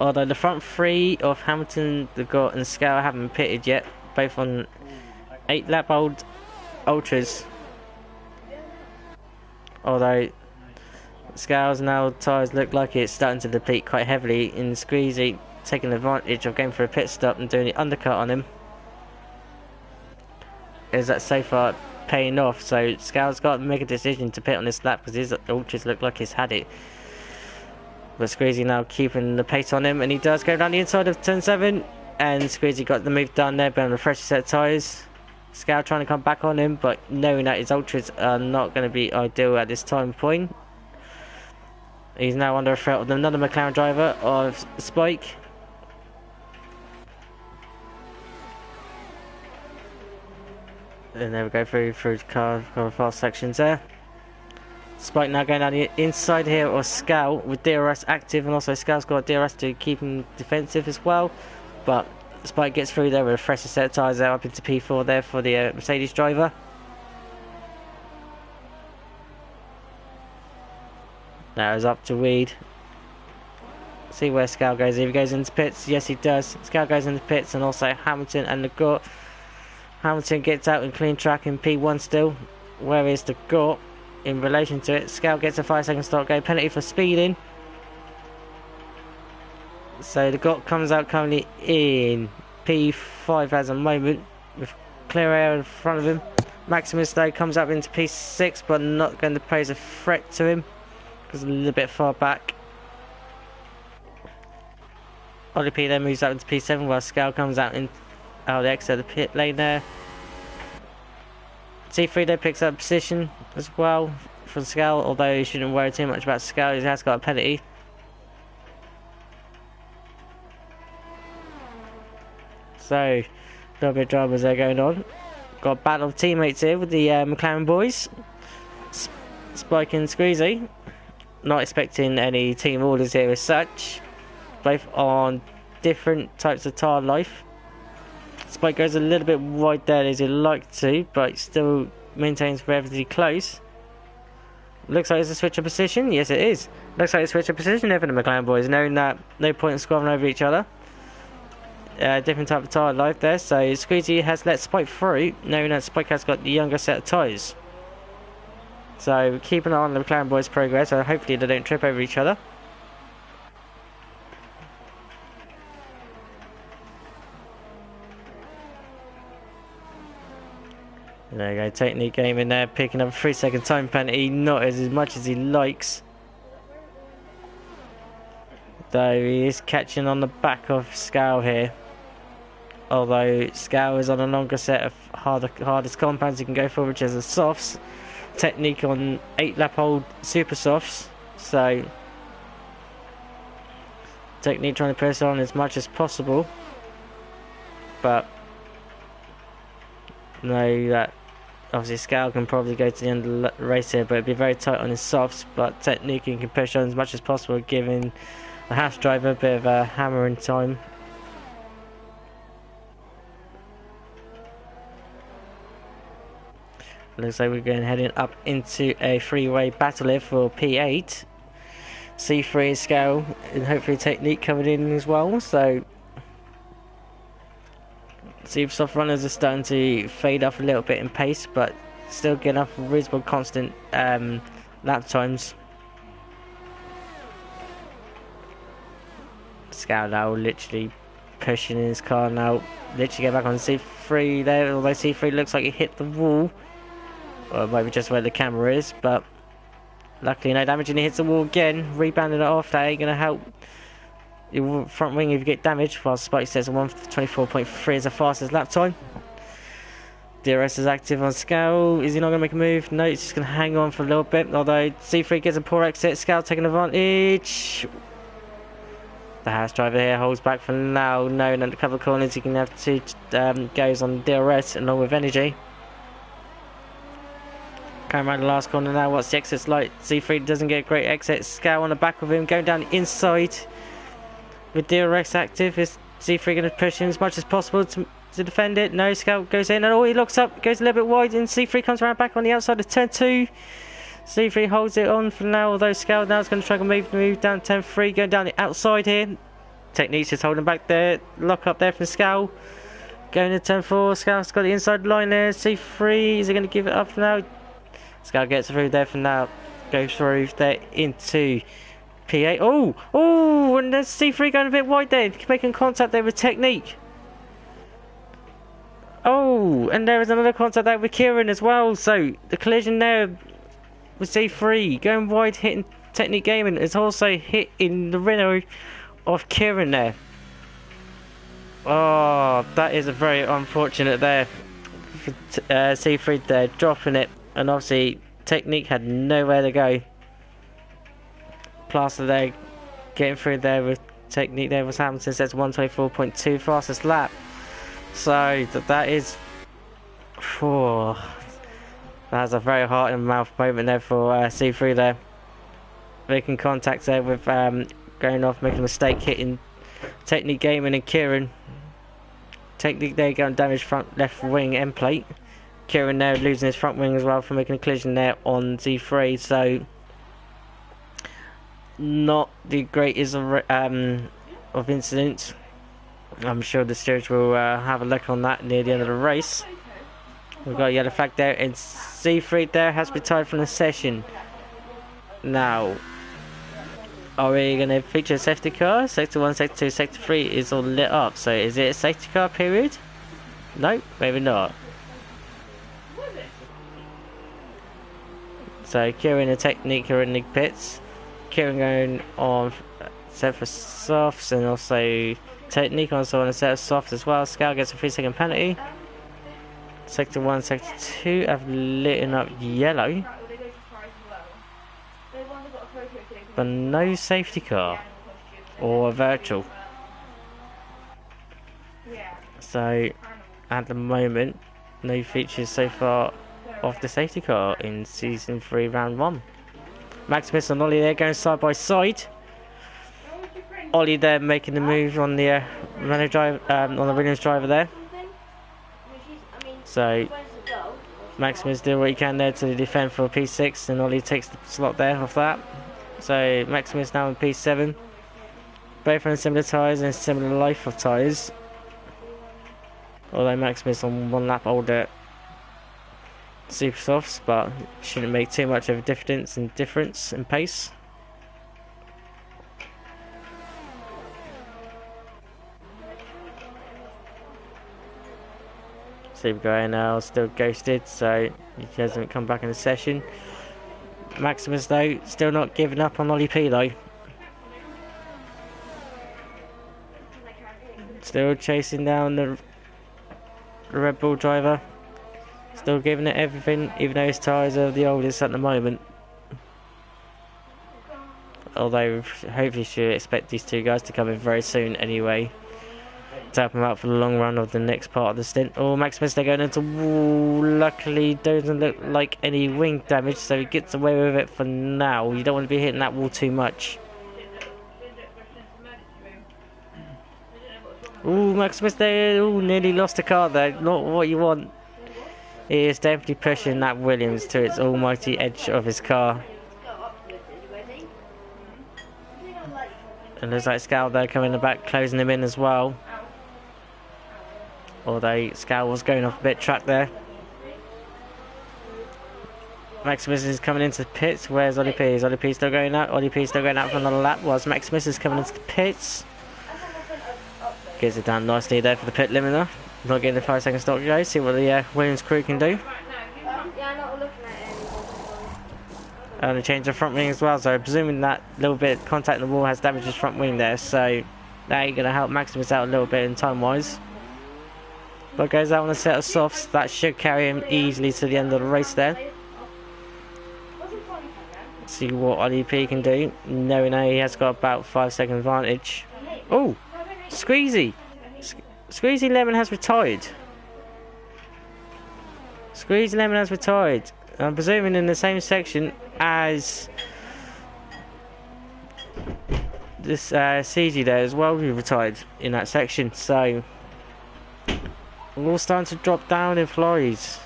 [SPEAKER 1] Although the front 3 of Hamilton, the Gort and Scout haven't pitted yet, both on 8 lap old ultras. Although Scales now tyres look like it's starting to deplete quite heavily, in Squeezy taking advantage of going for a pit stop and doing the undercut on him. Is that so far paying off? So Scales got to make a decision to pit on this lap because his ultras look like he's had it. But Squeezy now keeping the pace on him, and he does go down the inside of turn 7, and Squeezy got the move done there, but on a fresh set of tyres. Scout trying to come back on him, but knowing that his ultras are not going to be ideal at this time point. He's now under threat of another McLaren driver of Spike. And there we go through the car fast sections there. Spike now going down the inside here, or Scout with DRS active, and also Scout's got DRS to keep him defensive as well. But Spike gets through there with a fresher set of tyres there up into P4 there for the Mercedes driver. Now it's up to Weed. See where Scout goes. If he goes into pits, yes he does. Scout goes into pits, and also Hamilton and the Gort. Hamilton gets out in clean track in P1 still. Where is the Gort in relation to it? Scout gets a 5-second stop go penalty for speeding. So the Gort comes out currently in P5 at the moment with clear air in front of him. Maximus though comes up into P6, but not going to pose a threat to him because a little bit far back. Ollie P then moves up into P7 while Scout comes out in the exit of the pit lane there. T3 there picks up position as well from Scout, although you shouldn't worry too much about Scout, he has got a penalty. So, a little bit of dramas there going on. Got a battle of teammates here with the McLaren boys. Spike and Squeezy. Not expecting any team orders here as such. Both on different types of tyre life. Spike goes a little bit wide there as he'd like to, but still maintains relatively close. Looks like it's a switch of position. Yes, it is. Looks like it's a switch of position there for the McLaren boys, knowing that no point in squabbling over each other. Different type of tyre life there. So Squeezy has let Spike through, knowing that Spike has got the younger set of tyres. So keep an eye on the McLaren boys' progress, and hopefully they don't trip over each other. There you go, technique game in there, picking up a 3-second time penalty, not as much as he likes. Though he is catching on the back of Scow here. Although Scow is on a longer set of hardest compounds he can go for, which is the softs. Technique on 8-lap-old super softs. So technique trying to press on as much as possible. But know that obviously Scout can probably go to the end of the race here, but it'd be very tight on his softs. But technique he can push on as much as possible, giving the Haas driver a bit of a hammer in time. Looks like we're going heading up into a freeway battle here for P8. C3 is Scout, and hopefully technique coming in as well. So Super soft runners are starting to fade off a little bit in pace, but still getting up reasonable constant lap times. Scout now literally pushing in his car now. Literally get back on C3 there, although C3 looks like he hit the wall. Or maybe just where the camera is, but luckily no damage, and he hits the wall again, rebounding it off. That ain't going to help your front wing if you get damaged, while Spike says 124.3 is the fastest lap time. DRS is active on Scout. Is he not going to make a move? No, he's just going to hang on for a little bit, although C3 gets a poor exit. Scout taking advantage. The house driver here holds back for now, knowing that a couple of corners he can have two goes on DRS along with energy. Going around the last corner now. What's the exit's like? C3 doesn't get a great exit. Scout on the back of him, going down the inside with DRS active. Is C3 going to push him as much as possible to defend it? No, Scout goes in, and he looks up, goes a little bit wide, and C3 comes around back on the outside of turn 2. C3 holds it on for now, although Scout now is going to try to move down turn 3, going down the outside here. Technique's just holding back there. Lock up there from Scout. Going to turn 4. Scout's got the inside line there. C3, is he going to give it up for now? Scout gets through there for now. Goes through there into P8. Oh, and there's C3 going a bit wide there. Making contact there with Technique. Oh, and there is another contact there with Kieran as well. So the collision there with C3 going wide, hitting Technique Gaming, is also hitting the rear of Kieran there. Oh, that is a very unfortunate there for C3 there, dropping it. And obviously, Technique had nowhere to go. Plaster there, getting through there with Technique there. Was Hamilton says 124.2 fastest lap. So that is Phew. That was a very heart in the mouth moment there for C3 there. Making contact there with going off, making a mistake, hitting Technique Gaming and Kieran. Technique there getting damaged front left wing end plate. Kieran there losing his front wing as well for making a collision there on Z3. So not the greatest of incidents. I'm sure the stewards will have a look on that near the end of the race. We've got a yellow flag there, and C3 there has retired from the session. Now, are we going to feature a safety car? Sector 1, Sector 2, Sector 3 is all lit up. So is it a safety car period? No, maybe not. So Kieran and Technique are in the pits. Kieran going on set for softs, and also Technique also on a set of softs as well. Scal gets a 3-second penalty. Sector 1, Sector 2 have lit up yellow. But no safety car. Or a virtual. So, at the moment, no features so far of the safety car in Season 3, Round 1. Maximus and Ollie there going side by side. Ollie there making the move on the on the Williams driver there. So Maximus did what he can there to defend for P6, and Ollie takes the slot there off that. So Maximus now in P7. Both on similar tyres and similar life of tyres. Although Maximus on 1 lap older super softs, but shouldn't make too much of a difference in pace. Super guy now still ghosted, so he hasn't come back in the session. Maximus though still not giving up on Ollie P though. Still chasing down the Red Bull driver. Still giving it everything, even though his tyres are the oldest at the moment. Although hopefully should expect these two guys to come in very soon anyway, to help him out for the long run of the next part of the stint. Oh, Maximus they're going into wall. Luckily doesn't look like any wing damage, so he gets away with it for now. You don't want to be hitting that wall too much. Ooh, Maximus there, nearly lost the car there. Not what you want. He is definitely pushing that Williams to its almighty edge of his car. And looks like Scal there coming in the back, closing him in as well. Although Scal was going off a bit track there. Maximus is coming into the pits. Where's Ollie P? Is Ollie P still going out? Ollie P still going out for another lap whilst Maximus is coming into the pits. Gets it down nicely there for the pit limiter. Not getting the 5-second stop go. See what the Williams crew can do. And they change the front wing as well. So presuming that little bit of contact in the wall has damaged his front wing there. So that ain't going to help Maximus out a little bit in time wise. But goes out on a set of softs. That should carry him easily to the end of the race there. See what Ollie P can do. Knowing that he has got about 5-second advantage. Oh! Squeezy! Squeezy Lemon has retired. Squeezy Lemon has retired. I'm presuming in the same section as this CG there as well, who retired in that section. So we're all starting to drop down in flurries.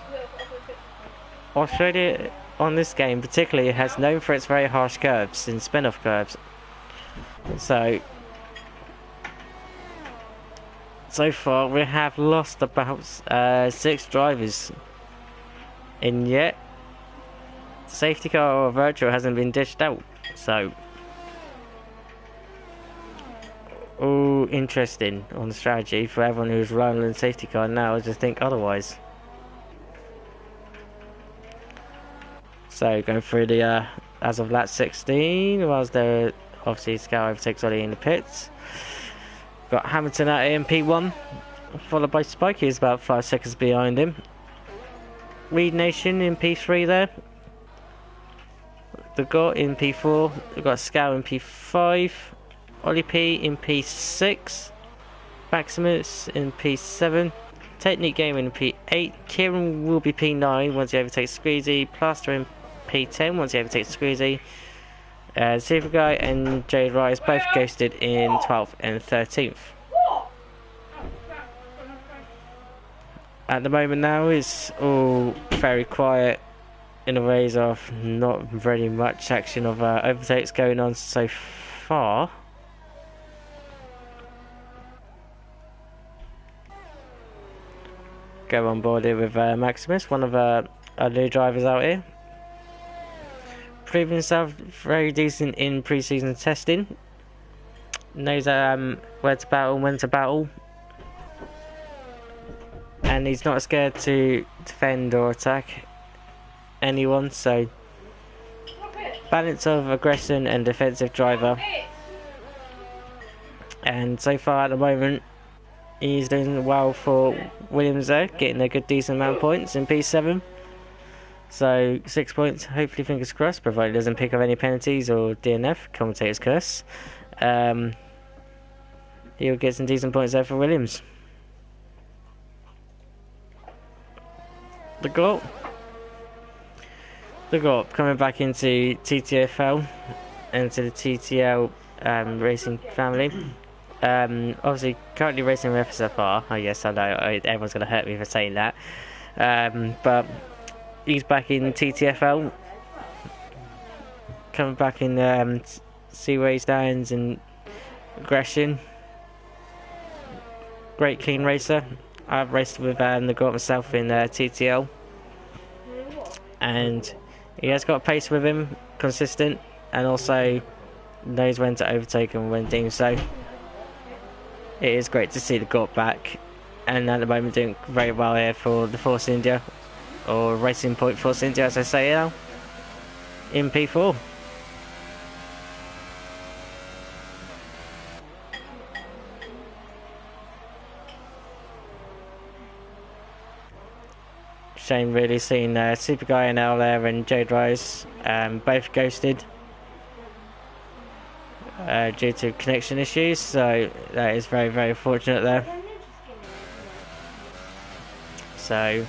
[SPEAKER 1] Australia on this game particularly has known for its very harsh curves and spin-off curves. So far we have lost about 6 drivers, and yet safety car or virtual hasn't been dished out. So all interesting on the strategy for everyone who's relying on the safety car now to think otherwise. So going through the as of lap 16, whilst there obviously Scout overtakes Ollie in the pits. Got Hamilton at MP1, followed by Spikey, is about 5 seconds behind him. Reed Nation in P3 there. The Got in P4. We've got Scout in P5. Ollie P in P6. Maximus in P7. Technique Gaming in P8. Kieran will be P9 once he overtakes Squeezy. Plaster in P10 once he overtakes Squeezy. Super Guy and Jade Rise both ghosted in 12th and 13th. At the moment now, it's all very quiet in the ways of not very much action of overtakes going on so far. Go on board here with Maximus, one of our new drivers out here. Proving himself very decent in pre-season testing. Knows where to battle, when to battle. And he's not scared to defend or attack anyone, so balance of aggression and defensive driver. And so far at the moment, he's doing well for Williams there, getting a good decent amount of points in P7. So 6 points, hopefully fingers crossed, provided he doesn't pick up any penalties or DNF, commentator's curse. He'll get some decent points there for Williams. The GOP coming back into TTFL and to the TTL Racing family. Obviously currently racing with FSFR. Oh yes, I know, everyone's going to hurt me for saying that. But he's back in TTFL. Coming back in Seaway stands and aggression. Great clean racer. I've raced with the GOP myself in TTL. And he has got pace with him, consistent, and also knows when to overtake and when deemed so. It is great to see the GOP back, and at the moment doing very well here for the Force India, or Racing Point Force India as I say now, in P4. Shame really seeing Super Guy and L there and Jade Rise both ghosted due to connection issues, so that is very, very fortunate there. So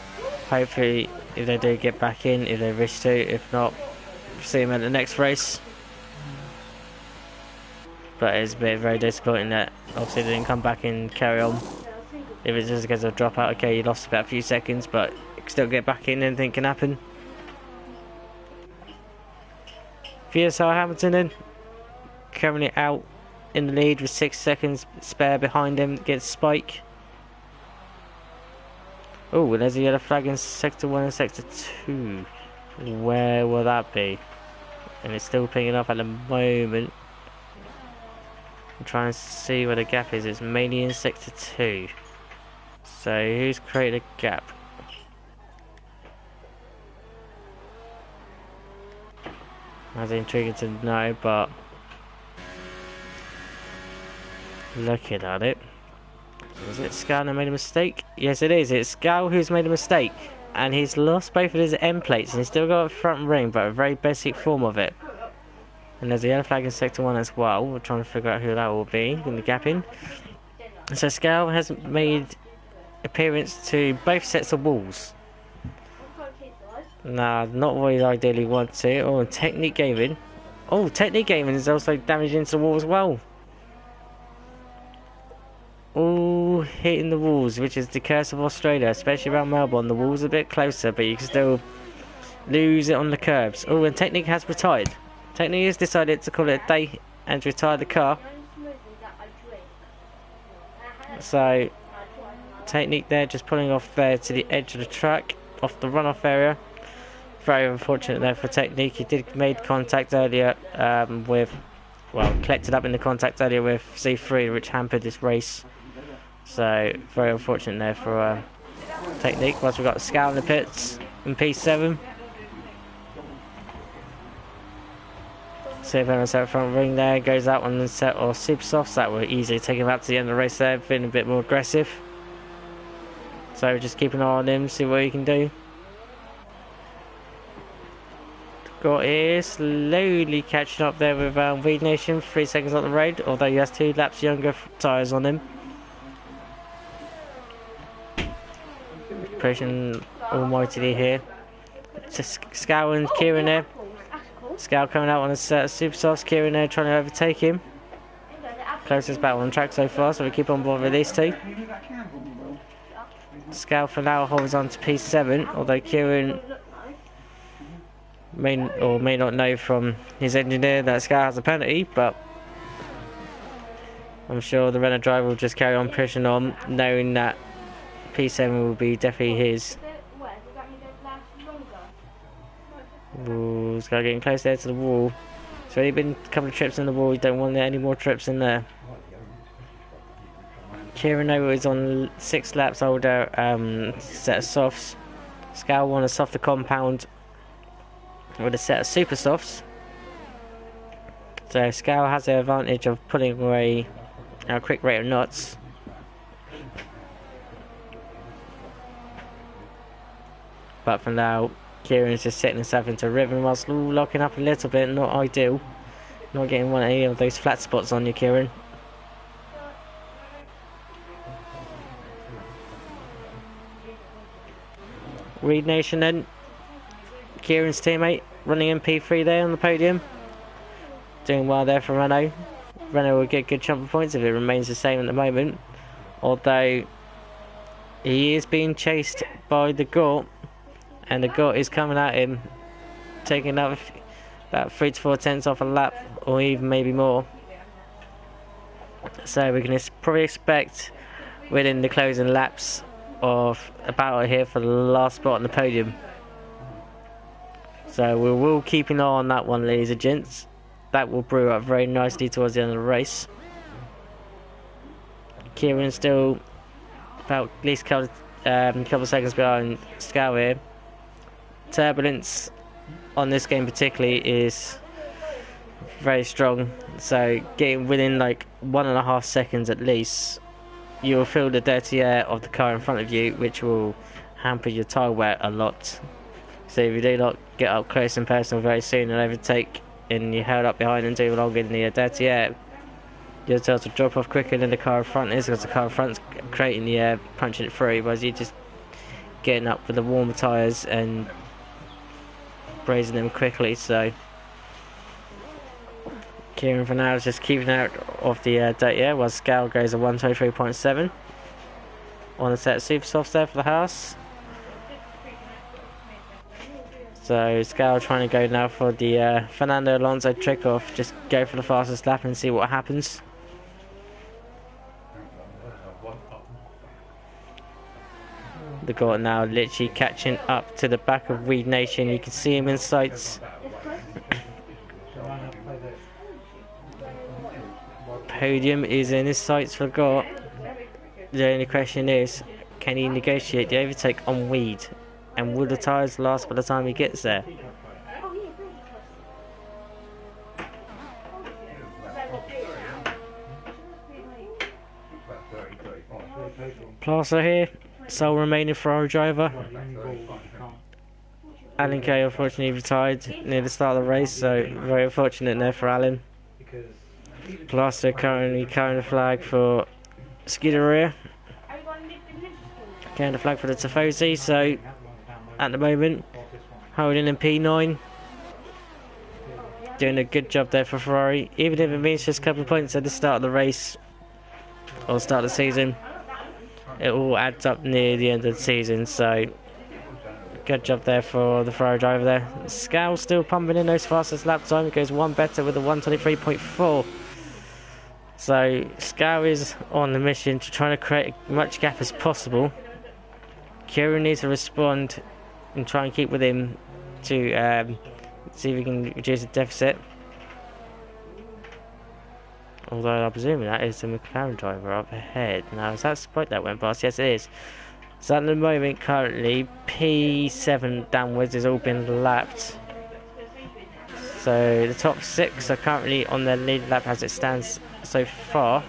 [SPEAKER 1] hopefully if they do get back in, if they wish to, if not, see them at the next race. But it's been very disappointing that obviously they didn't come back and carry on. If it's just because of dropout, okay, you lost about a few seconds, but still get back in, anything can happen. VSR Hamilton then currently out in the lead with 6 seconds spare behind him against Spike. Oh, there's a yellow flag in sector 1 and sector 2. Where will that be? And it's still picking up at the moment. I'm trying to see where the gap is. It's mainly in sector 2. So who's created a gap? That's intriguing to know, but looking at it, is it Scal that made a mistake? Yes, it is. It's Scal who's made a mistake, and he's lost both of his end plates, and he's still got a front ring, but a very basic form of it. And there's a yellow flag in sector 1 as well. We're trying to figure out who that will be in the gap in. So Scal has made appearance to both sets of walls. Nah, not what you ideally want to. Oh, and Technique Gaming. Oh, Technique Gaming is also damaging the wall as well. Oh, hitting the walls, which is the curse of Australia, especially around Melbourne. The wall's a bit closer, but you can still lose it on the curbs. Oh, and Technique has retired. Technique has decided to call it a day and retire the car. So, Technique there just pulling off there to the edge of the track, off the runoff area. Very unfortunate there for Technique. He did made contact earlier collected up in the contact earlier with C3, which hampered this race. So very unfortunate there for Technique. Whilst we've got Scout in the pits in P7. See if anyone's out front ring there, goes out on the set or super softs. That will easily take him out to the end of the race there, feeling a bit more aggressive. So just keep an eye on him, see what he can do. Got here, slowly catching up there with Weed Nation, 3 seconds on the road, although he has 2 laps younger tyres on him. pushing almightily here. Just Scow and Kieran there. Scow coming out on a set of super softs. Kieran there trying to overtake him. Closest battle on track so far, so we keep on board with these two. Scow for now holds on to P7, although Kieran may not know from his engineer that Scow has a penalty, but I'm sure the Renault driver will just carry on pushing on, knowing that P7 will be definitely his. Ooh, Scow getting close there to the wall. It's already been a couple of trips in the wall, you don't want any more trips in there. Kieran is on 6 laps older set of softs. Scow on a softer compound with a set of super softs. So Scow has the advantage of pulling away a quick rate of knots. But for now, Kieran's just setting himself into a rhythm whilst locking up a little bit, not ideal. Not getting any of those flat spots on you, Kieran. Reed Nation then. Kieran's teammate running in P3 there on the podium. Doing well there for Renault. Renault will get good chunk of points if it remains the same at the moment. Although he is being chased by the Gort. And the Gort is coming at him. Taking up about 3 to 4 tenths off a lap. Or even maybe more. So we can probably expect within the closing laps of a battle here for the last spot on the podium. So we will keep an eye on that one, ladies and gents. That will brew up very nicely towards the end of the race. Kieran still about at least a couple of seconds behind Scow here. Turbulence on this game particularly is very strong, so getting within like 1.5 seconds at least, you will feel the dirty air of the car in front of you, which will hamper your tyre wear a lot. So if you do not get up close and personal very soon and overtake, and you're held up behind and too long in the dirty air, you'll start to drop off quicker than the car in front is, because the car in front's creating the air, punching it through, whereas you're just getting up with the warmer tyres and brazing them quickly. So Kieran for now is just keeping out of the dirty air, while Scow goes a 123.7 on a set of super softs there for the house. So Scow trying to go now for the Fernando Alonso trick off, just go for the fastest lap and see what happens. The Gort now literally catching up to the back of Weed Nation. You can see him in sights. Podium is in his sights for Gort. The only question is, can he negotiate the overtake on Weed? And will the tyres last by the time he gets there? Placer here, sole remaining Ferrari driver. Alan Kay unfortunately retired near the start of the race, so very unfortunate there for Alan. Placer currently carrying the flag for Scuderia. Carrying the flag for the Tifosi, so at the moment holding in P9. Doing a good job there for Ferrari, even if it means just a couple of points at the start of the race or start of the season. It all adds up near the end of the season, so good job there for the Ferrari driver there. Scow still pumping in those fastest lap time. It goes one better with a 123.4. So Scow is on the mission to try to create as much gap as possible. Kieran needs to respond and try and keep with him to see if we can reduce the deficit. Although I'm presuming that is the McLaren driver up ahead. Now, is that Sprite that went past? Yes, it is. So at the moment, currently, P7 downwards has all been lapped. So the top 6 are currently on their lead lap as it stands so far.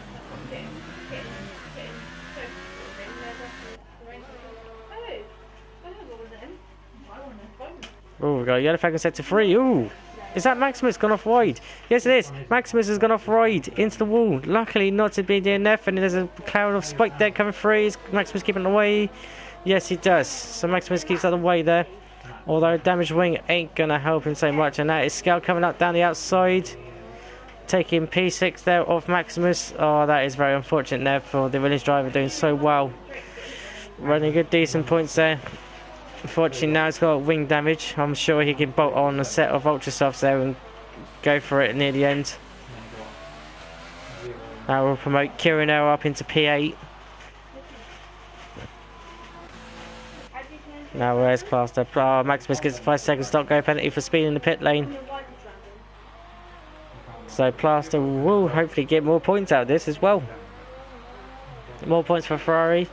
[SPEAKER 1] Oh, we got a yellow flag in sector 3. Ooh, is that Maximus gone off wide? Yes, it is. Maximus has gone off wide into the wall. Luckily, not to be DNF, and there's a cloud of spike there coming through. Maximus keeping it away. Yes, he does. So Maximus keeps out of the way there. Although damaged wing ain't going to help him so much. And that is Scout coming up down the outside. Taking P6 there off Maximus. Oh, that is very unfortunate there for the village driver doing so well. Running good, decent points there. Unfortunately, now it's got wing damage. I'm sure he can bolt on a set of Ultra Softs there and go for it near the end. That will promote Kirinero up into P8. Now where's Plaster? Oh, Maximus gets a 5-second stop go penalty for speed in the pit lane. So Plaster will hopefully get more points out of this as well. More points for Ferrari.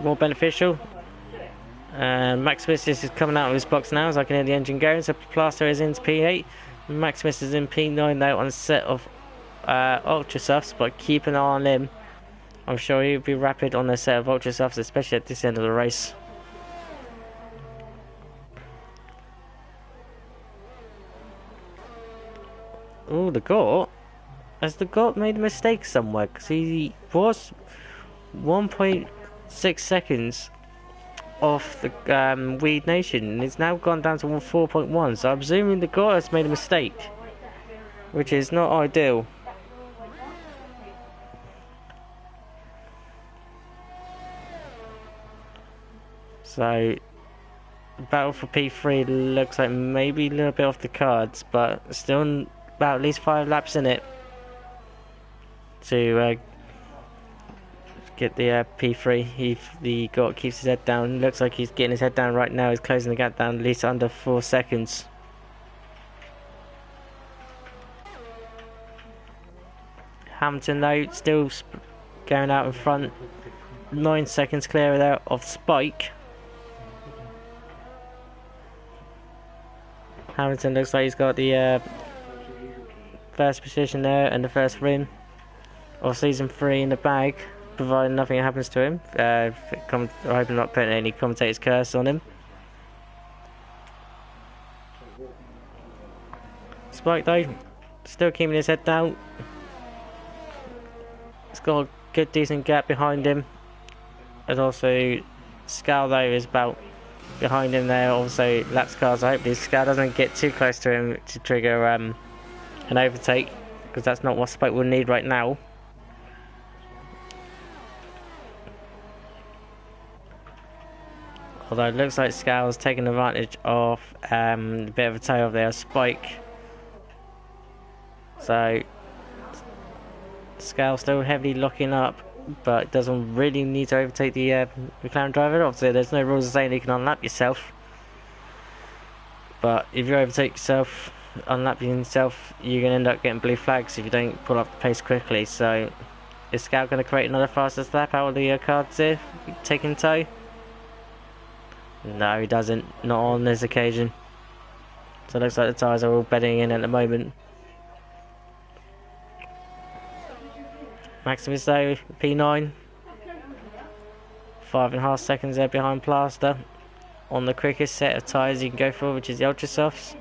[SPEAKER 1] More beneficial. And Maximus is coming out of his box now as I can hear the engine going. So Plaster is into P8. Maximus is in P9 though on a set of Ultra Softs, but keep an eye on him. I'm sure he'll be rapid on a set of Ultra Softs, especially at this end of the race. Oh, the GOAT. Has the GOAT made a mistake somewhere? Because he was 1.6 seconds off the Weed Nation, and it's now gone down to 4.1. So I'm presuming the GOAT has made a mistake, which is not ideal. So, battle for P3 looks like maybe a little bit off the cards, but still about at least 5 laps in it to get the P3. If the GOAT keeps his head down, looks like he's getting his head down right now. He's closing the gap down at least under 4 seconds. Hamilton though, still going out in front. 9 seconds clear there of Spike. Hamilton looks like he's got the first position there and the first win of season 3 in the bag, providing nothing happens to him. I hope I'm not putting any commentator's curse on him. Spike though, still keeping his head down. He's got a good decent gap behind him. And also Scal though is about behind him there. Also laps cars. I hope this Scal doesn't get too close to him to trigger an overtake, because that's not what Spike will need right now. Although it looks like Scal's taking advantage of a bit of a tail there, Spike. So Scal still heavily locking up, but doesn't really need to overtake the McLaren driver. Obviously there's no rules saying you can unlap yourself, but if you overtake yourself, unlapping yourself, you're going to end up getting blue flags if you don't pull up the pace quickly. So is Scal going to create another fastest lap out of the cards here, taking tow? No, he doesn't, not on this occasion. So it looks like the tyres are all bedding in at the moment. Maximus though, P9. 5.5 seconds there behind Plaster on the quickest set of tyres you can go for, which is the Ultra Softs.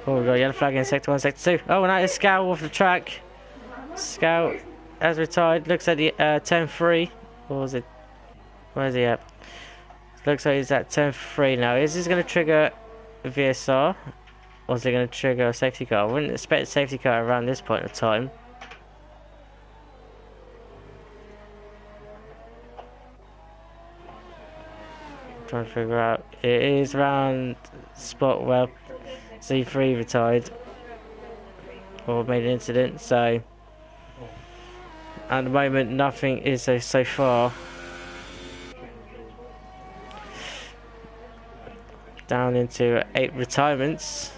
[SPEAKER 1] Oh, we've got a yellow flag in sector 1, sector 2. Oh, and that is Scout off the track. Scout has retired. Looks at the turn 3. Or was it? Where is he at? Looks like he's at turn 3 now. Is this going to trigger a VSR? Or is it going to trigger a safety car? I wouldn't expect a safety car around this point of time. I'm trying to figure out. It is around spot where C3 retired or made an incident. So at the moment, nothing is so far. Down into 8 retirements.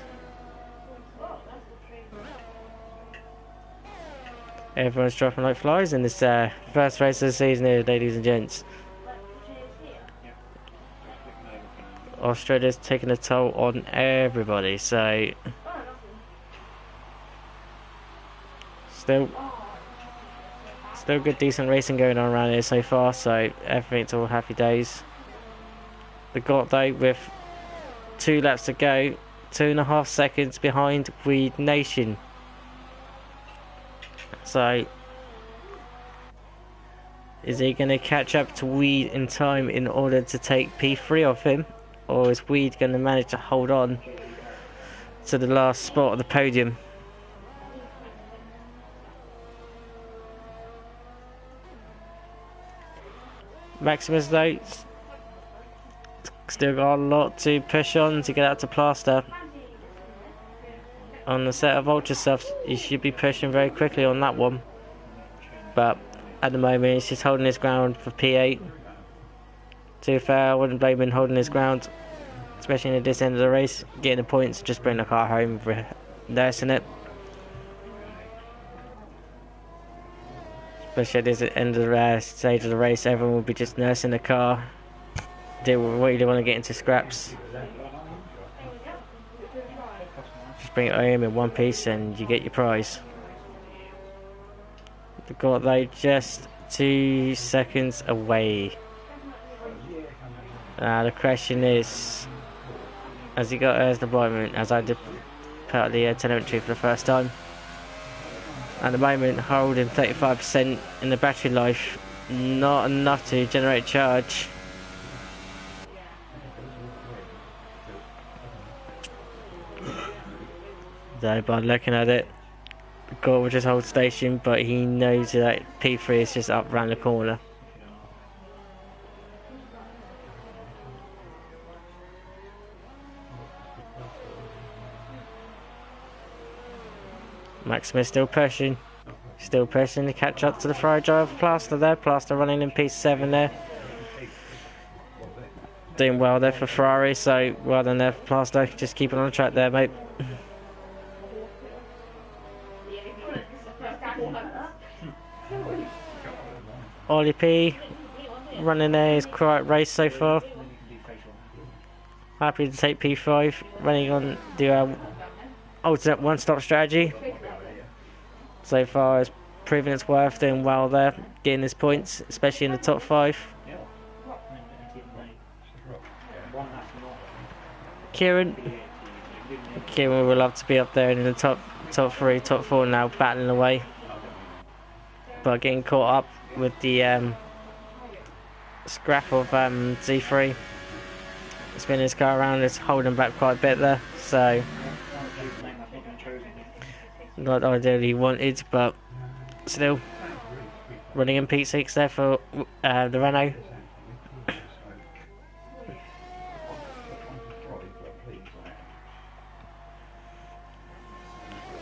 [SPEAKER 1] Everyone's dropping like flies in this first race of the season here, ladies and gents. Australia's taking a toll on everybody, so still good decent racing going on around here so far, so everything's all happy days. The GOAT though, with 2 laps to go, 2.5 seconds behind Weed Nation. So, is he going to catch up to Weed in time in order to take P3 off him? Or is Weed going to manage to hold on to the last spot of the podium? Maximus though, still got a lot to push on to get out to Plaster. On the set of Ultra stuff, he should be pushing very quickly on that one. But at the moment, he's just holding his ground for P8. To be fair, I wouldn't blame him holding his ground, especially at this end of the race. Getting the points, just bring the car home, nursing it. Especially at this end of the stage of the race, everyone will be just nursing the car. They really want to get into scraps. Just bring it home in one piece and you get your prize. We've got though just 2 seconds away. The question is, has he got air deployment? As I did put out the telemetry for the first time. At the moment, holding 35% in the battery life, not enough to generate charge. So by looking at it, Gore will just hold station, but he knows that P3 is just up around the corner. Maximus still pushing to catch up to the Ferrari driver. Plaster there, Plaster running in P7 there. Doing well there for Ferrari, so well done there for Plaster. Just keeping on track there, mate. Ollie P running there, his quiet race so far. Happy to take P5, running on the alternate one-stop strategy. So far, it's proven its worth, doing well there, getting his points, especially in the top 5. Kieran would love to be up there in the top 3, top 4 now, battling away, but getting caught up with the scrap of Z3. Spinning his car around, it's holding back quite a bit there, so not ideally wanted, but still running in P6 there for the Renault.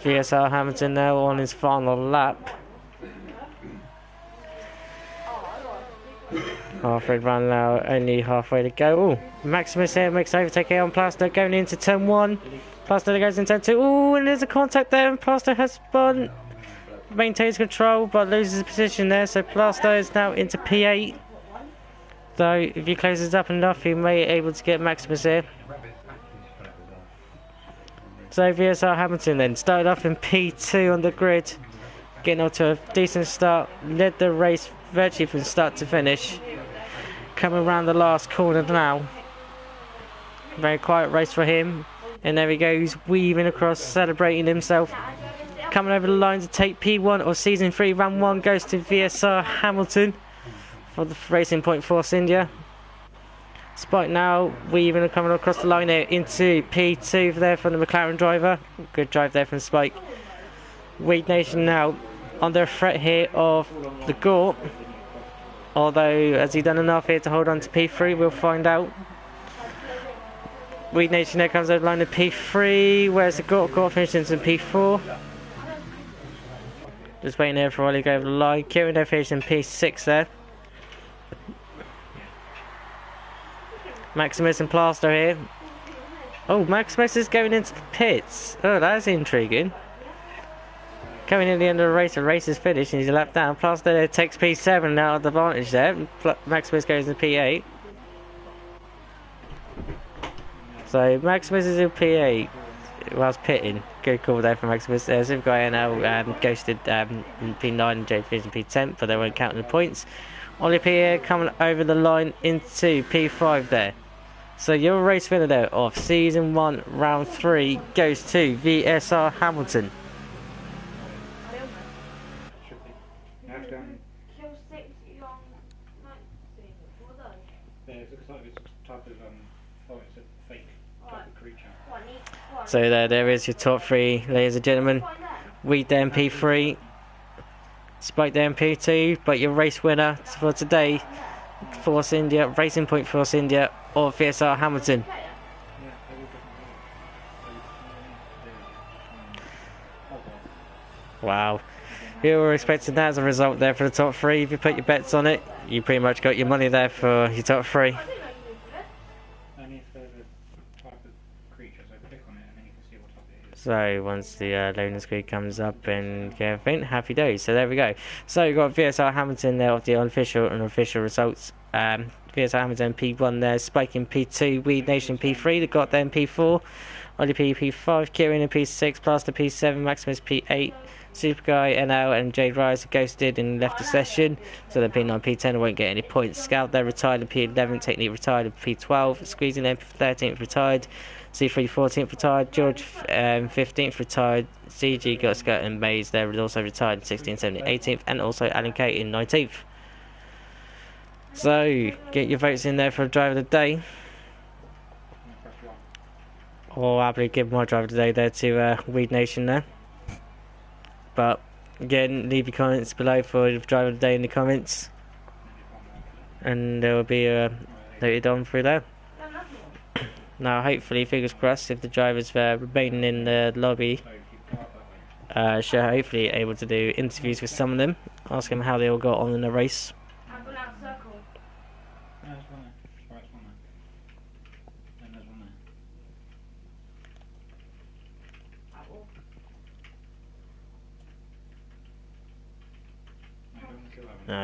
[SPEAKER 1] VSR Hamilton now on his final lap. Halfway run now, only halfway to go. Oh, Maximus here makes overtake here on Plaster, going into turn 1. Plaster goes in turn 2. Oh, and there's a contact there, and Plaster has spun. Maintains control, but loses position there, so Plaster is now into P8. Though, if he closes up enough, he may be able to get Maximus here. So VSR Hamilton then started off in P2 on the grid, getting off to a decent start, led the race virtually from start to finish. Coming around the last corner now. Very quiet race for him. And there he goes, weaving across, celebrating himself. Coming over the line to take P1 or Season 3, Round 1 goes to VSR Hamilton for the Racing Point Force India. Spike now, weaving and coming across the line there into P2 there from the McLaren driver. Good drive there from Spike. Weed Nation now under threat here of the Gore. Although, has he done enough here to hold on to P3? We'll find out. Weed Nation there comes over the line to P3. Where's the Gore finishes in P4? Just waiting there for Ollie to go over the line. Kieran there finishes in P6 there. Maximus and Plaster here. Oh, Maximus is going into the pits. Oh, that's intriguing. Coming in the end of the race is finished and he's a lap down. Plaster there takes P7 out of the advantage there. Maximus goes into P8. So Maximus is in P8 whilst pitting. Good call there from Maximus. There's a guy now ghosted in P9 and Jay Fish in P10, but they won't count the points. Ollie P here coming over the line into P5 there. So your race winner there of Season 1, Round 3 goes to VSR Hamilton.
[SPEAKER 2] Should be. You have to, it looks like this type of, oh, it's a fake type of creature.
[SPEAKER 1] So there is your top 3, ladies and gentlemen. Weed the MP3, Spike the MP2, but your race winner for today, Force India, Racing Point Force India, or VSR Hamilton. Wow. You were expecting that as a result there for the top 3. If you put your bets on it, you pretty much got your money there for your top 3.
[SPEAKER 2] Only for the type of creature, so click on it and then you can see what type it is.
[SPEAKER 1] So once the loading screen comes up and get everything, happy days. So there we go. So you've got VSR Hamilton there with the unofficial and official results. VSR Hamilton P1 there, Spike in P2, Weed Nation P3, the got them P4, Ollie P5, Kieran in P6, Plaster P7, Maximus P8, Super Guy, NL and Jade Rise ghosted and left the session, so the P9, P10 won't get any points. Scout there retired, P11, Technique retired, P12, Squeezing there, 13th retired, C3 14th retired, George 15th retired, CG got Scott and Maze there also retired, 16th, 17th, 18th, and also Alan K in 19th. So get your votes in there for driver of the day. Or happily give my driver of the day there to Weed Nation there. But again, leave your comments below for the driver of the day in the comments, and there will be noted on through there. Now hopefully, fingers crossed, if the drivers remaining in the lobby, should hopefully able to do interviews with some of them, ask them how they all got on in the race.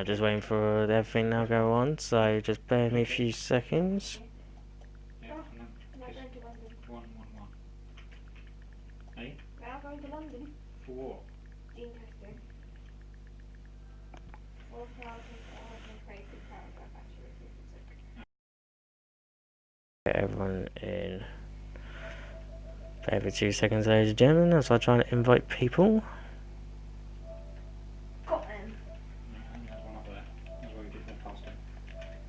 [SPEAKER 1] Just waiting for everything now to go on, so just bear me a few seconds.
[SPEAKER 2] Yeah, and then just 1, 1, 1. Hey?
[SPEAKER 3] We are going to London.
[SPEAKER 2] For what?
[SPEAKER 3] Gene testing. Also, I'll create a paragraph actually.
[SPEAKER 1] Get everyone in. Every 2 seconds, ladies and gentlemen, as I try to invite people.
[SPEAKER 3] Got them.
[SPEAKER 2] There's one up there. That's where we did the last time.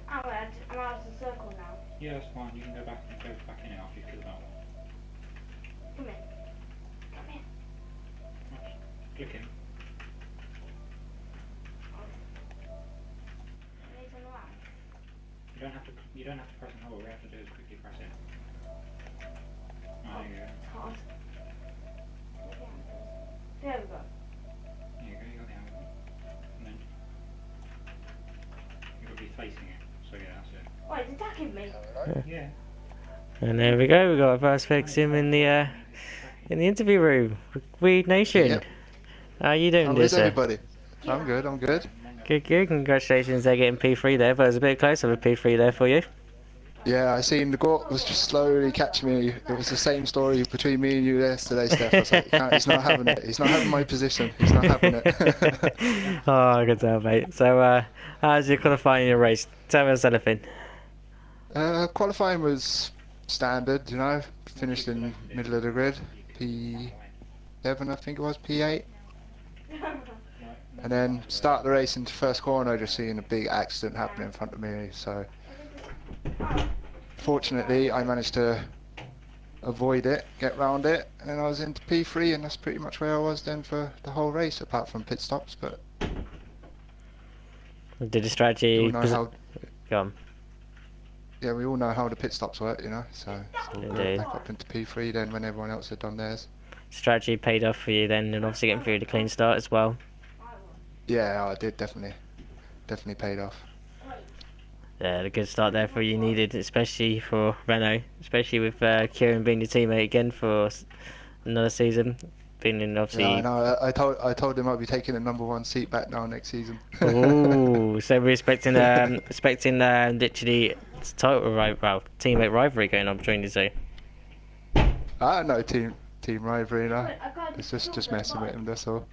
[SPEAKER 3] I'm out of the circle now.
[SPEAKER 2] Yeah, that's fine. You can go back in it after you kill that one.
[SPEAKER 3] Come in. Come in.
[SPEAKER 2] Click in.
[SPEAKER 3] Need to know.
[SPEAKER 2] You don't have to press and hold. All we have to do is quickly press it. Oh, there you go.
[SPEAKER 3] It's hard. There we go.
[SPEAKER 2] There you go, you got the angle. And then you've got to be facing it. So yeah, that's it.
[SPEAKER 3] Oh, it's attacking me.
[SPEAKER 2] Yeah.
[SPEAKER 1] And there we go, we got our first victim in the interview room. Weed Nation.
[SPEAKER 4] Yep.
[SPEAKER 1] How are you doing,
[SPEAKER 4] How is
[SPEAKER 1] sir?
[SPEAKER 4] everybody? I'm good, I'm good.
[SPEAKER 1] Good, good. Congratulations, they're getting P3 there, but it was a bit closer with P3 there for you.
[SPEAKER 4] Yeah, I seen the Gort was just slowly catching me. It was the same story between me and you yesterday, Steph. I was like, he's not having it. He's not having my position. He's not having it.
[SPEAKER 1] Oh, I can tell, mate. So, how's your qualifying your race? Tell us anything.
[SPEAKER 4] Qualifying was standard, you know. Finished in middle of the grid. P11, I think it was, P8. And then start the race into first corner, just seeing a big accident happen in front of me. So, fortunately, I managed to avoid it, get round it, and I was into P3, and that's pretty much where I was then for the whole race, apart from pit stops. But
[SPEAKER 1] Did the strategy...
[SPEAKER 4] we all know how,
[SPEAKER 1] Go on.
[SPEAKER 4] yeah, we all know how the pit stops work, you know. So we'll go
[SPEAKER 1] Indeed.
[SPEAKER 4] back up into P3 then when everyone else had done theirs.
[SPEAKER 1] Strategy paid off for you then, and obviously getting through the clean start as well.
[SPEAKER 4] Yeah, I did definitely paid off.
[SPEAKER 1] Yeah, the good start there for you needed, especially for Renault, especially with Kieran being your teammate again for another season. Being in obviously.
[SPEAKER 4] Yeah, I know. I told him I'd be taking the #1 seat back now next season.
[SPEAKER 1] Ooh, so we're expecting literally teammate rivalry going on between you two.
[SPEAKER 4] No, teammate team rivalry, you know.
[SPEAKER 3] I got
[SPEAKER 4] It's
[SPEAKER 3] the
[SPEAKER 4] just
[SPEAKER 3] chocolate
[SPEAKER 4] messing with
[SPEAKER 3] bar.
[SPEAKER 4] him, that's all.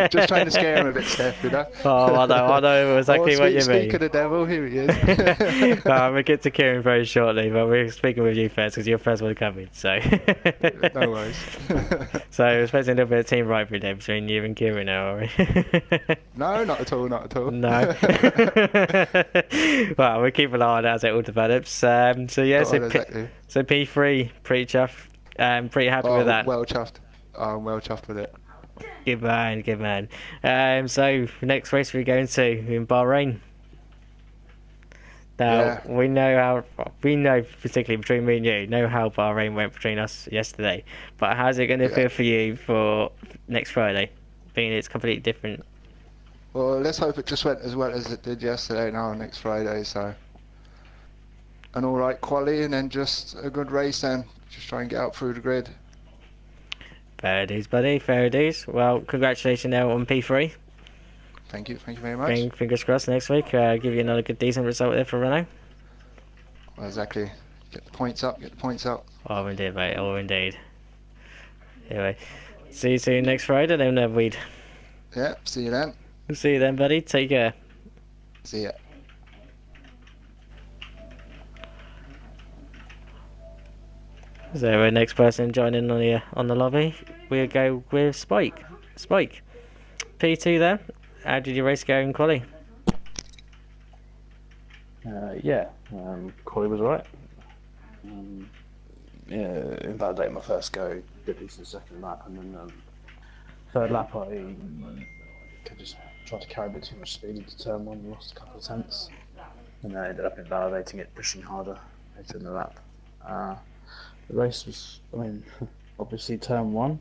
[SPEAKER 4] just trying to scare him a bit, Steph, you know.
[SPEAKER 1] Oh, I know exactly what you
[SPEAKER 4] Speak
[SPEAKER 1] mean.
[SPEAKER 4] of the devil, here he is.
[SPEAKER 1] We'll get to Kieran very shortly, but we're speaking with you first because you're the first one coming. So,
[SPEAKER 4] No worries.
[SPEAKER 1] so we're expecting a little bit of team rivalry there between you and Kieran now, are we?
[SPEAKER 4] No, not at all, not at all.
[SPEAKER 1] No. Well, we'll keep an eye on it as it all develops. So yeah,
[SPEAKER 4] Oh, exactly.
[SPEAKER 1] so P3, pretty chuffed, pretty happy with
[SPEAKER 4] Oh,
[SPEAKER 1] that.
[SPEAKER 4] well chuffed. I'm well chuffed with it.
[SPEAKER 1] Good man, good man. So next race we're going to in Bahrain. Now
[SPEAKER 4] Yeah.
[SPEAKER 1] we know particularly between me and you, know how Bahrain went between us yesterday. But how's it going to
[SPEAKER 4] Yeah.
[SPEAKER 1] feel for you for next Friday, being it's completely different?
[SPEAKER 4] Well, let's hope it just went as well as it did yesterday now next Friday, so. An alright quali and then just a good race then. Just try and get out through the grid.
[SPEAKER 1] Fair dues, buddy. Fair dues. Well, congratulations now on P3.
[SPEAKER 4] Thank you very much.
[SPEAKER 1] Fingers crossed next week. Give you another good, decent result there for Renault.
[SPEAKER 4] Well, exactly. Get the points up,
[SPEAKER 1] Oh, indeed, mate. Oh, indeed. Anyway, see you soon next Friday, then, Weed.
[SPEAKER 4] Yeah, see you then.
[SPEAKER 1] See you then, buddy. Take care.
[SPEAKER 4] See ya.
[SPEAKER 1] So, our next person joining on the lobby, we'll go with Spike. Spike, P2 there. How did your race go in quali?
[SPEAKER 5] Quali was right. Invalidated my first go, did decent second lap, and then third lap I just tried to carry a bit too much speed into turn one and lost a couple of tenths, and I ended up invalidating it, pushing harder later in the lap. The race was, obviously turn one.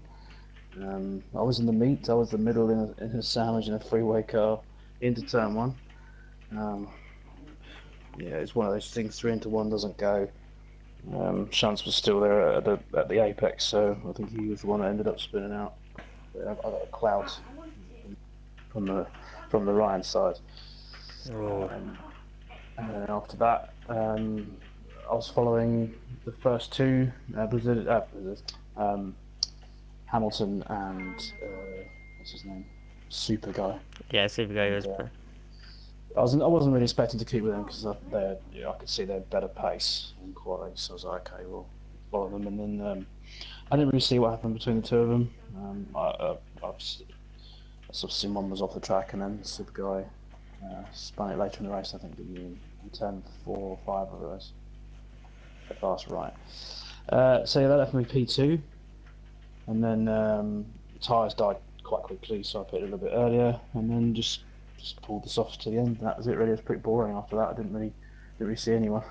[SPEAKER 5] I was in the meat, I was the middle in a sandwich in a freeway car into turn one. It's one of those things, 3 into 1 doesn't go. Chance was still there at the apex, so I think he was the one that ended up spinning out. I got a cloud from the Ryan side.
[SPEAKER 1] Oh.
[SPEAKER 5] And then after that, I was following the first two, Hamilton and what's his name, Super Guy.
[SPEAKER 1] Yeah, Super Guy was.
[SPEAKER 5] I wasn't really expecting to keep with them because I could see their better pace in quality, so I was like, okay, we'll follow them. And then I didn't really see what happened between the two of them. I sort of seen one was off the track, and then Super Guy spun it later in the race. I think in turn 4 or 5 of the race. Fast right. So yeah, that left me P2, and then tyres died quite quickly, so I pitted a little bit earlier, and then just pulled this off to the end. That was it. Really, it was pretty boring after that. I didn't really see anyone.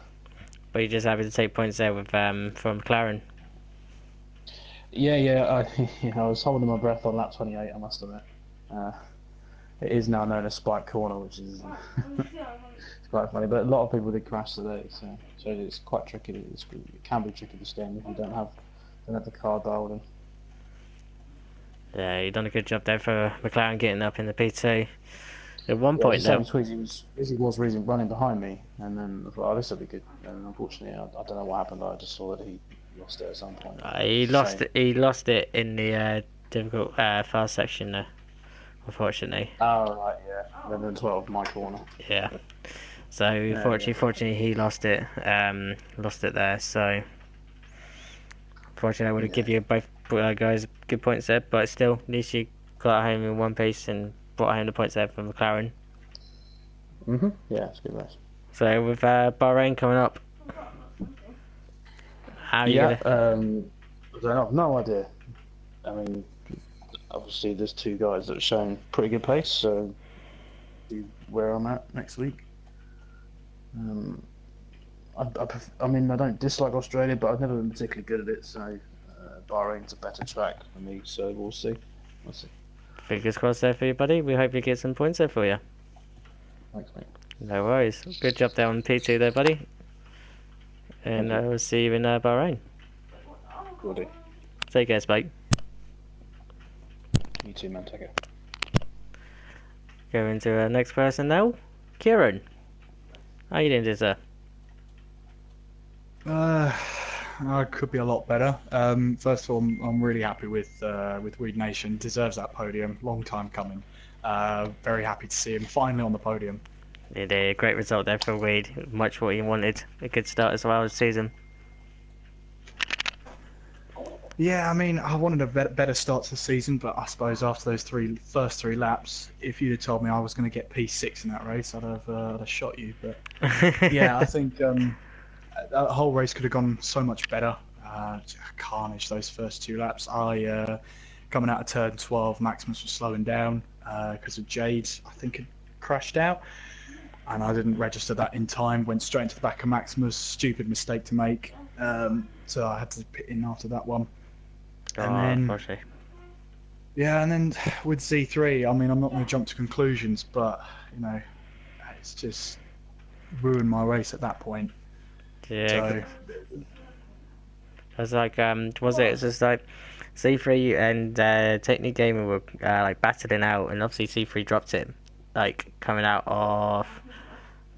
[SPEAKER 1] But you're just happy to take points there with from McLaren.
[SPEAKER 5] Yeah. I was holding my breath on lap 28. I must admit. It is now known as Spike Corner, which is it's quite funny. But a lot of people did crash today, so it's quite tricky. It can be tricky to stand if you don't have the car dialed in.
[SPEAKER 1] Yeah, you've done a good job there for McLaren getting up in the P2. At one point, though,
[SPEAKER 5] He was running behind me, and then I thought, oh, this will be good. And unfortunately, I don't know what happened. I just saw that he lost it at some point.
[SPEAKER 1] he lost it in the difficult fast section there, unfortunately.
[SPEAKER 5] Oh right, yeah. 11 and 12, my corner.
[SPEAKER 1] Yeah. So fortunately, he lost it there. So fortunately, I would have given you both guys good points there, but still, at least you got home in one piece and brought home the points there for McLaren.
[SPEAKER 5] Yeah, it's a good race.
[SPEAKER 1] So with Bahrain coming up, how are you gonna...
[SPEAKER 5] I don't have no idea. I mean, obviously there's two guys that have shown pretty good pace, so see where I'm at next week. I mean, I don't dislike Australia, but I've never been particularly good at it, so Bahrain's a better track for me, so we'll see.
[SPEAKER 1] Fingers crossed there for you, buddy. We hope you get some points there for you.
[SPEAKER 5] Thanks, mate.
[SPEAKER 1] No worries. Good job there on P2 there, buddy. And we'll see you in Bahrain.
[SPEAKER 5] Will do.
[SPEAKER 1] Take care, Spike.
[SPEAKER 5] You too, man. Take care.
[SPEAKER 1] Going to our next person now. Kieran. How you doing, sir?
[SPEAKER 6] could be a lot better. First of all, I'm really happy with Weed Nation. Deserves that podium. Long time coming. Very happy to see him finally on the podium.
[SPEAKER 1] Did a great result there for Wade. Much what he wanted. A good start as well as season.
[SPEAKER 6] Yeah, I mean, I wanted a better start to the season, but I suppose after those first three laps, if you'd have told me I was going to get P6 in that race, I'd have shot you. But yeah, I think that whole race could have gone so much better. Carnage those first two laps. Coming out of turn 12, Maximus was slowing down because of Jade, I think, had crashed out. And I didn't register that in time. Went straight into the back of Maximus. Stupid mistake to make. So I had to pit in after that one. And then, yeah, and then with Z3, I mean, I'm not going to jump to conclusions, but you know, it's just ruined my race at that point.
[SPEAKER 1] Yeah.
[SPEAKER 6] So,
[SPEAKER 1] I was like, was it? It's just like C3 and Technique Gaming were like battling out, and obviously C3 dropped it, like coming out of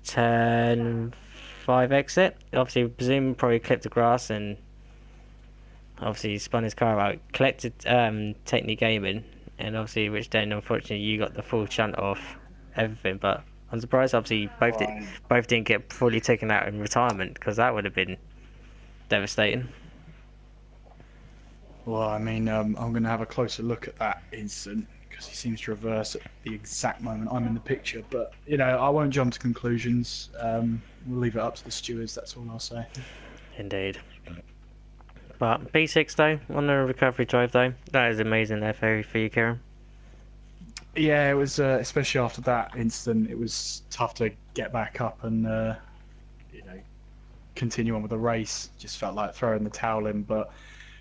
[SPEAKER 1] turn 5 exit. Obviously, presume probably clipped the grass and obviously spun his car out. Collected Technique Gaming, and obviously, which then unfortunately you got the full shunt of everything. But I'm surprised, obviously, both didn't get fully taken out in retirement, because that would have been devastating.
[SPEAKER 6] well, I mean, I'm going to have a closer look at that incident because he seems to reverse at the exact moment I'm in the picture. But you know, I won't jump to conclusions. We'll leave it up to the stewards. That's all I'll say.
[SPEAKER 1] Indeed. But P6 though, on the recovery drive though, that is amazing there for you, Kieran.
[SPEAKER 6] Yeah, it was especially after that incident. It was tough to get back up and you know, continue on with the race. Just felt like throwing the towel in, but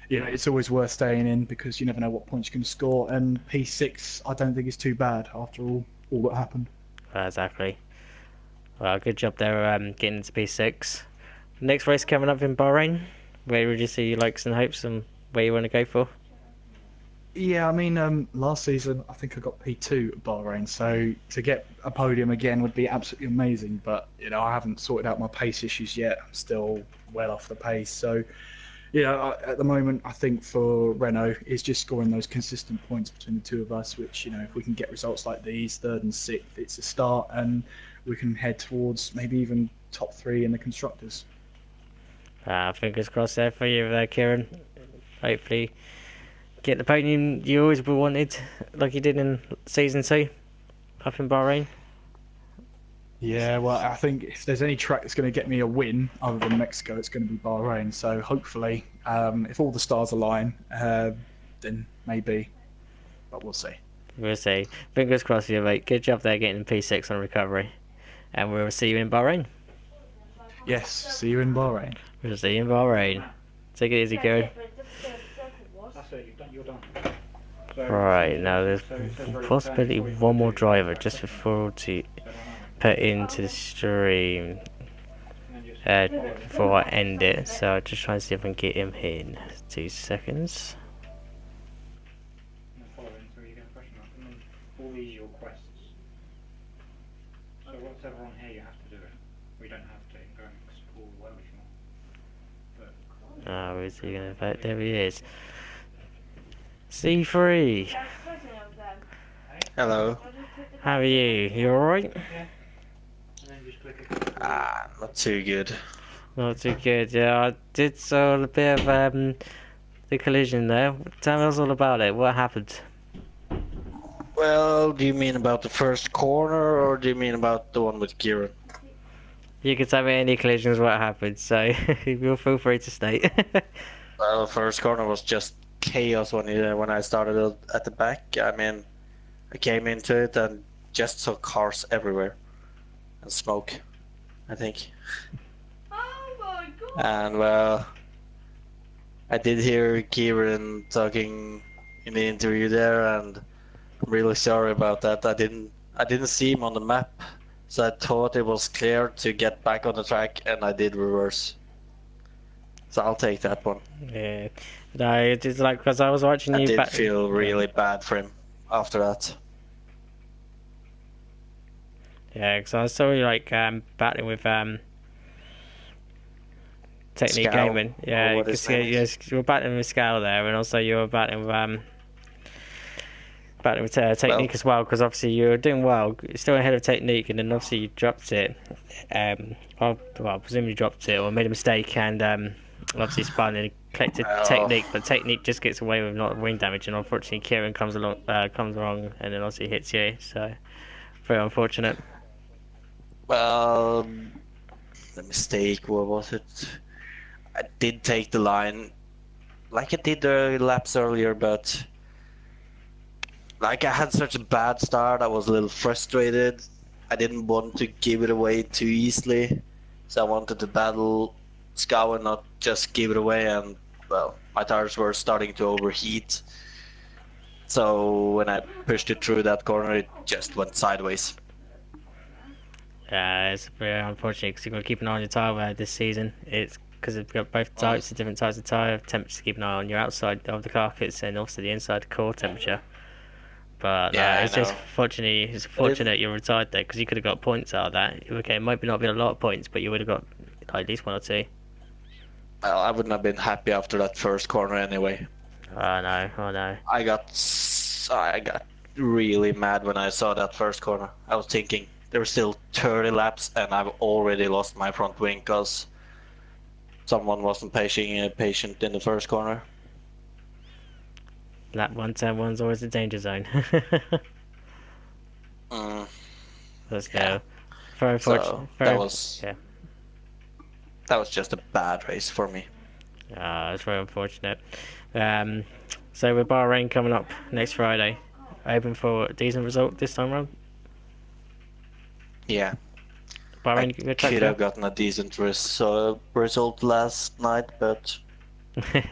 [SPEAKER 6] you know, it's always worth staying in because you never know what points you can score. And P6, I don't think is too bad after all that happened.
[SPEAKER 1] Exactly. Well, good job there, getting into P6. Next race coming up in Bahrain. Where would you see your likes and hopes and where you want to go for?
[SPEAKER 6] Yeah, I mean, last season I think I got P2 at Bahrain, so to get a podium again would be absolutely amazing. But you know, I haven't sorted out my pace issues yet. I'm still well off the pace, so you know, at the moment I think for Renault is just scoring those consistent points between the two of us. Which, you know, if we can get results like these, third and sixth, it's a start, and we can head towards maybe even top 3 in the constructors.
[SPEAKER 1] Fingers crossed there for you, Kieran. Hopefully, get the podium you always wanted, like you did in season 2, up in Bahrain.
[SPEAKER 6] Yeah, well, I think if there's any track that's going to get me a win other than Mexico, it's going to be Bahrain. So hopefully, if all the stars align, then maybe. But we'll see.
[SPEAKER 1] We'll see. Fingers crossed for you, mate. Good job there getting P6 on recovery. And we'll see you in Bahrain.
[SPEAKER 6] Yes, see you in Bahrain.
[SPEAKER 1] We'll see you in Bahrain. Take it easy, Kieran.
[SPEAKER 2] That's it, you're done. So,
[SPEAKER 1] Right, now there's
[SPEAKER 2] so it says very
[SPEAKER 1] possibility
[SPEAKER 2] clearly
[SPEAKER 1] one more
[SPEAKER 2] what
[SPEAKER 1] driver
[SPEAKER 2] you do.
[SPEAKER 1] just before to
[SPEAKER 2] So,
[SPEAKER 1] put into the stream
[SPEAKER 2] and then just
[SPEAKER 1] before I end it. So I'll just try and see if I can get him in 2 seconds.
[SPEAKER 2] and then follow it until you get a question mark. And then all these are your quests. So whatever on here, you have to do it. We don't have to. You can go and explore the world if you want. But
[SPEAKER 1] Oh, is he going to vote? There he is. C3,
[SPEAKER 7] Hello.
[SPEAKER 1] how are you? You alright?
[SPEAKER 2] and then just click it.
[SPEAKER 7] Not too good.
[SPEAKER 1] Not too good, yeah. I did saw a bit of the collision there. Tell us all about it. What happened?
[SPEAKER 7] Well, do you mean about the first corner or do you mean about the one with Kieran?
[SPEAKER 1] You can tell me any collisions what happened, so you'll feel free to state.
[SPEAKER 7] Well, the first corner was just chaos when I started at the back. I mean, I came into it and just saw cars everywhere and smoke, I think.
[SPEAKER 3] Oh my god!
[SPEAKER 7] And well, I did hear Kieran talking in the interview there, and I'm really sorry about that. I didn't see him on the map, so I thought it was clear to get back on the track, and I did reverse. So I'll take that one.
[SPEAKER 1] Yeah. No, it's just like, because I was watching
[SPEAKER 7] I
[SPEAKER 1] you
[SPEAKER 7] did
[SPEAKER 1] back.
[SPEAKER 7] feel really bad for him after that.
[SPEAKER 1] Yeah, because I saw you like battling with Technique
[SPEAKER 7] Scout,
[SPEAKER 1] Gaming.
[SPEAKER 7] or
[SPEAKER 1] Yeah,
[SPEAKER 7] what his
[SPEAKER 1] because
[SPEAKER 7] name is.
[SPEAKER 1] you were battling with Scal there, and also you were battling with Technique
[SPEAKER 7] Well,
[SPEAKER 1] as well. Because obviously you were doing well, still ahead of Technique, and then obviously you dropped it. Well, presumably dropped it or made a mistake, and obviously spun and collected
[SPEAKER 7] well,
[SPEAKER 1] Technique, but Technique just gets away with not wing damage, and unfortunately Kieran comes along, comes wrong, and then obviously hits you. So very unfortunate.
[SPEAKER 7] well, the mistake, what was it? I did take the line like I did the laps earlier, but like I had such a bad start, I was a little frustrated. I didn't want to give it away too easily, so I wanted to battle Scout and not just give it away. And well, my tires were starting to overheat, so when I pushed it through that corner, it just went sideways.
[SPEAKER 1] It's very unfortunate because you've got to keep an eye on your tyre wear this season. It's because you've got both types of different types of tyre temperatures to keep an eye on your outside of the carcass and also the inside core temperature. But
[SPEAKER 7] Yeah,
[SPEAKER 1] it's
[SPEAKER 7] I
[SPEAKER 1] just
[SPEAKER 7] know.
[SPEAKER 1] fortunate you retired there because you could have got points out of that. Okay, it might not be a lot of points, but you would have got at least one or two.
[SPEAKER 7] Well, I wouldn't have been happy after that first corner anyway.
[SPEAKER 1] Oh no.
[SPEAKER 7] I got really mad when I saw that first corner. I was thinking there were still 30 laps and I've already lost my front wing because someone wasn't patient in the first corner.
[SPEAKER 1] Lap 110-1's always a danger zone. Let's go.
[SPEAKER 7] Yeah.
[SPEAKER 1] Very unfortunate.
[SPEAKER 7] So that was just a bad race for me.
[SPEAKER 1] It's very unfortunate. So with Bahrain coming up next Friday, hoping for a decent result this time round.
[SPEAKER 7] Yeah,
[SPEAKER 1] Bahrain
[SPEAKER 7] I could have gotten a decent result last night, but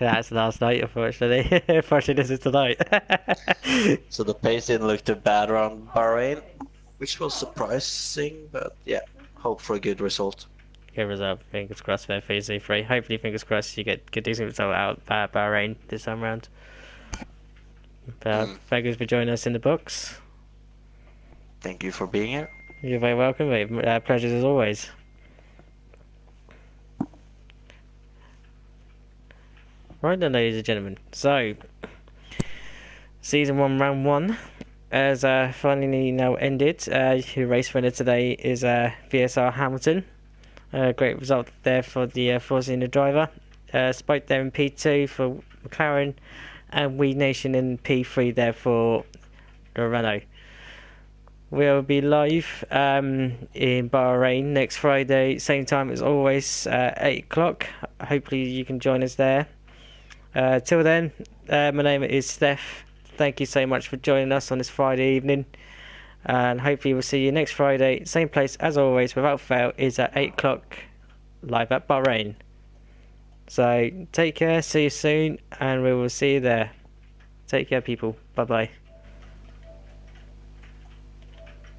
[SPEAKER 1] that's last night, unfortunately. Unfortunately, this is tonight.
[SPEAKER 7] so the pace didn't look too bad around Bahrain, which was surprising. But yeah, hope for a good result.
[SPEAKER 1] Good result. Fingers crossed for FZ3. Hopefully, fingers crossed you get a decent result out of Bahrain this time round. Thank you for joining us in the books.
[SPEAKER 7] Thank you for being here.
[SPEAKER 1] You're very welcome, mate. Pleasures as always. Right then, ladies and gentlemen. So, Season 1, Round 1 has finally now ended. Your race winner today is VSR Hamilton. Great result there for the Force India driver. Spike there in P2 for McLaren, and We Nation in P3 there for the Renault. We'll be live in Bahrain next Friday, same time as always, 8 o'clock. Hopefully you can join us there. Till then, my name is Steph. Thank you so much for joining us on this Friday evening. And hopefully we'll see you next Friday. Same place as always, without fail, is at 8 o'clock, live at Bahrain. So take care, see you soon, and we will see you there. Take care, people. Bye-bye.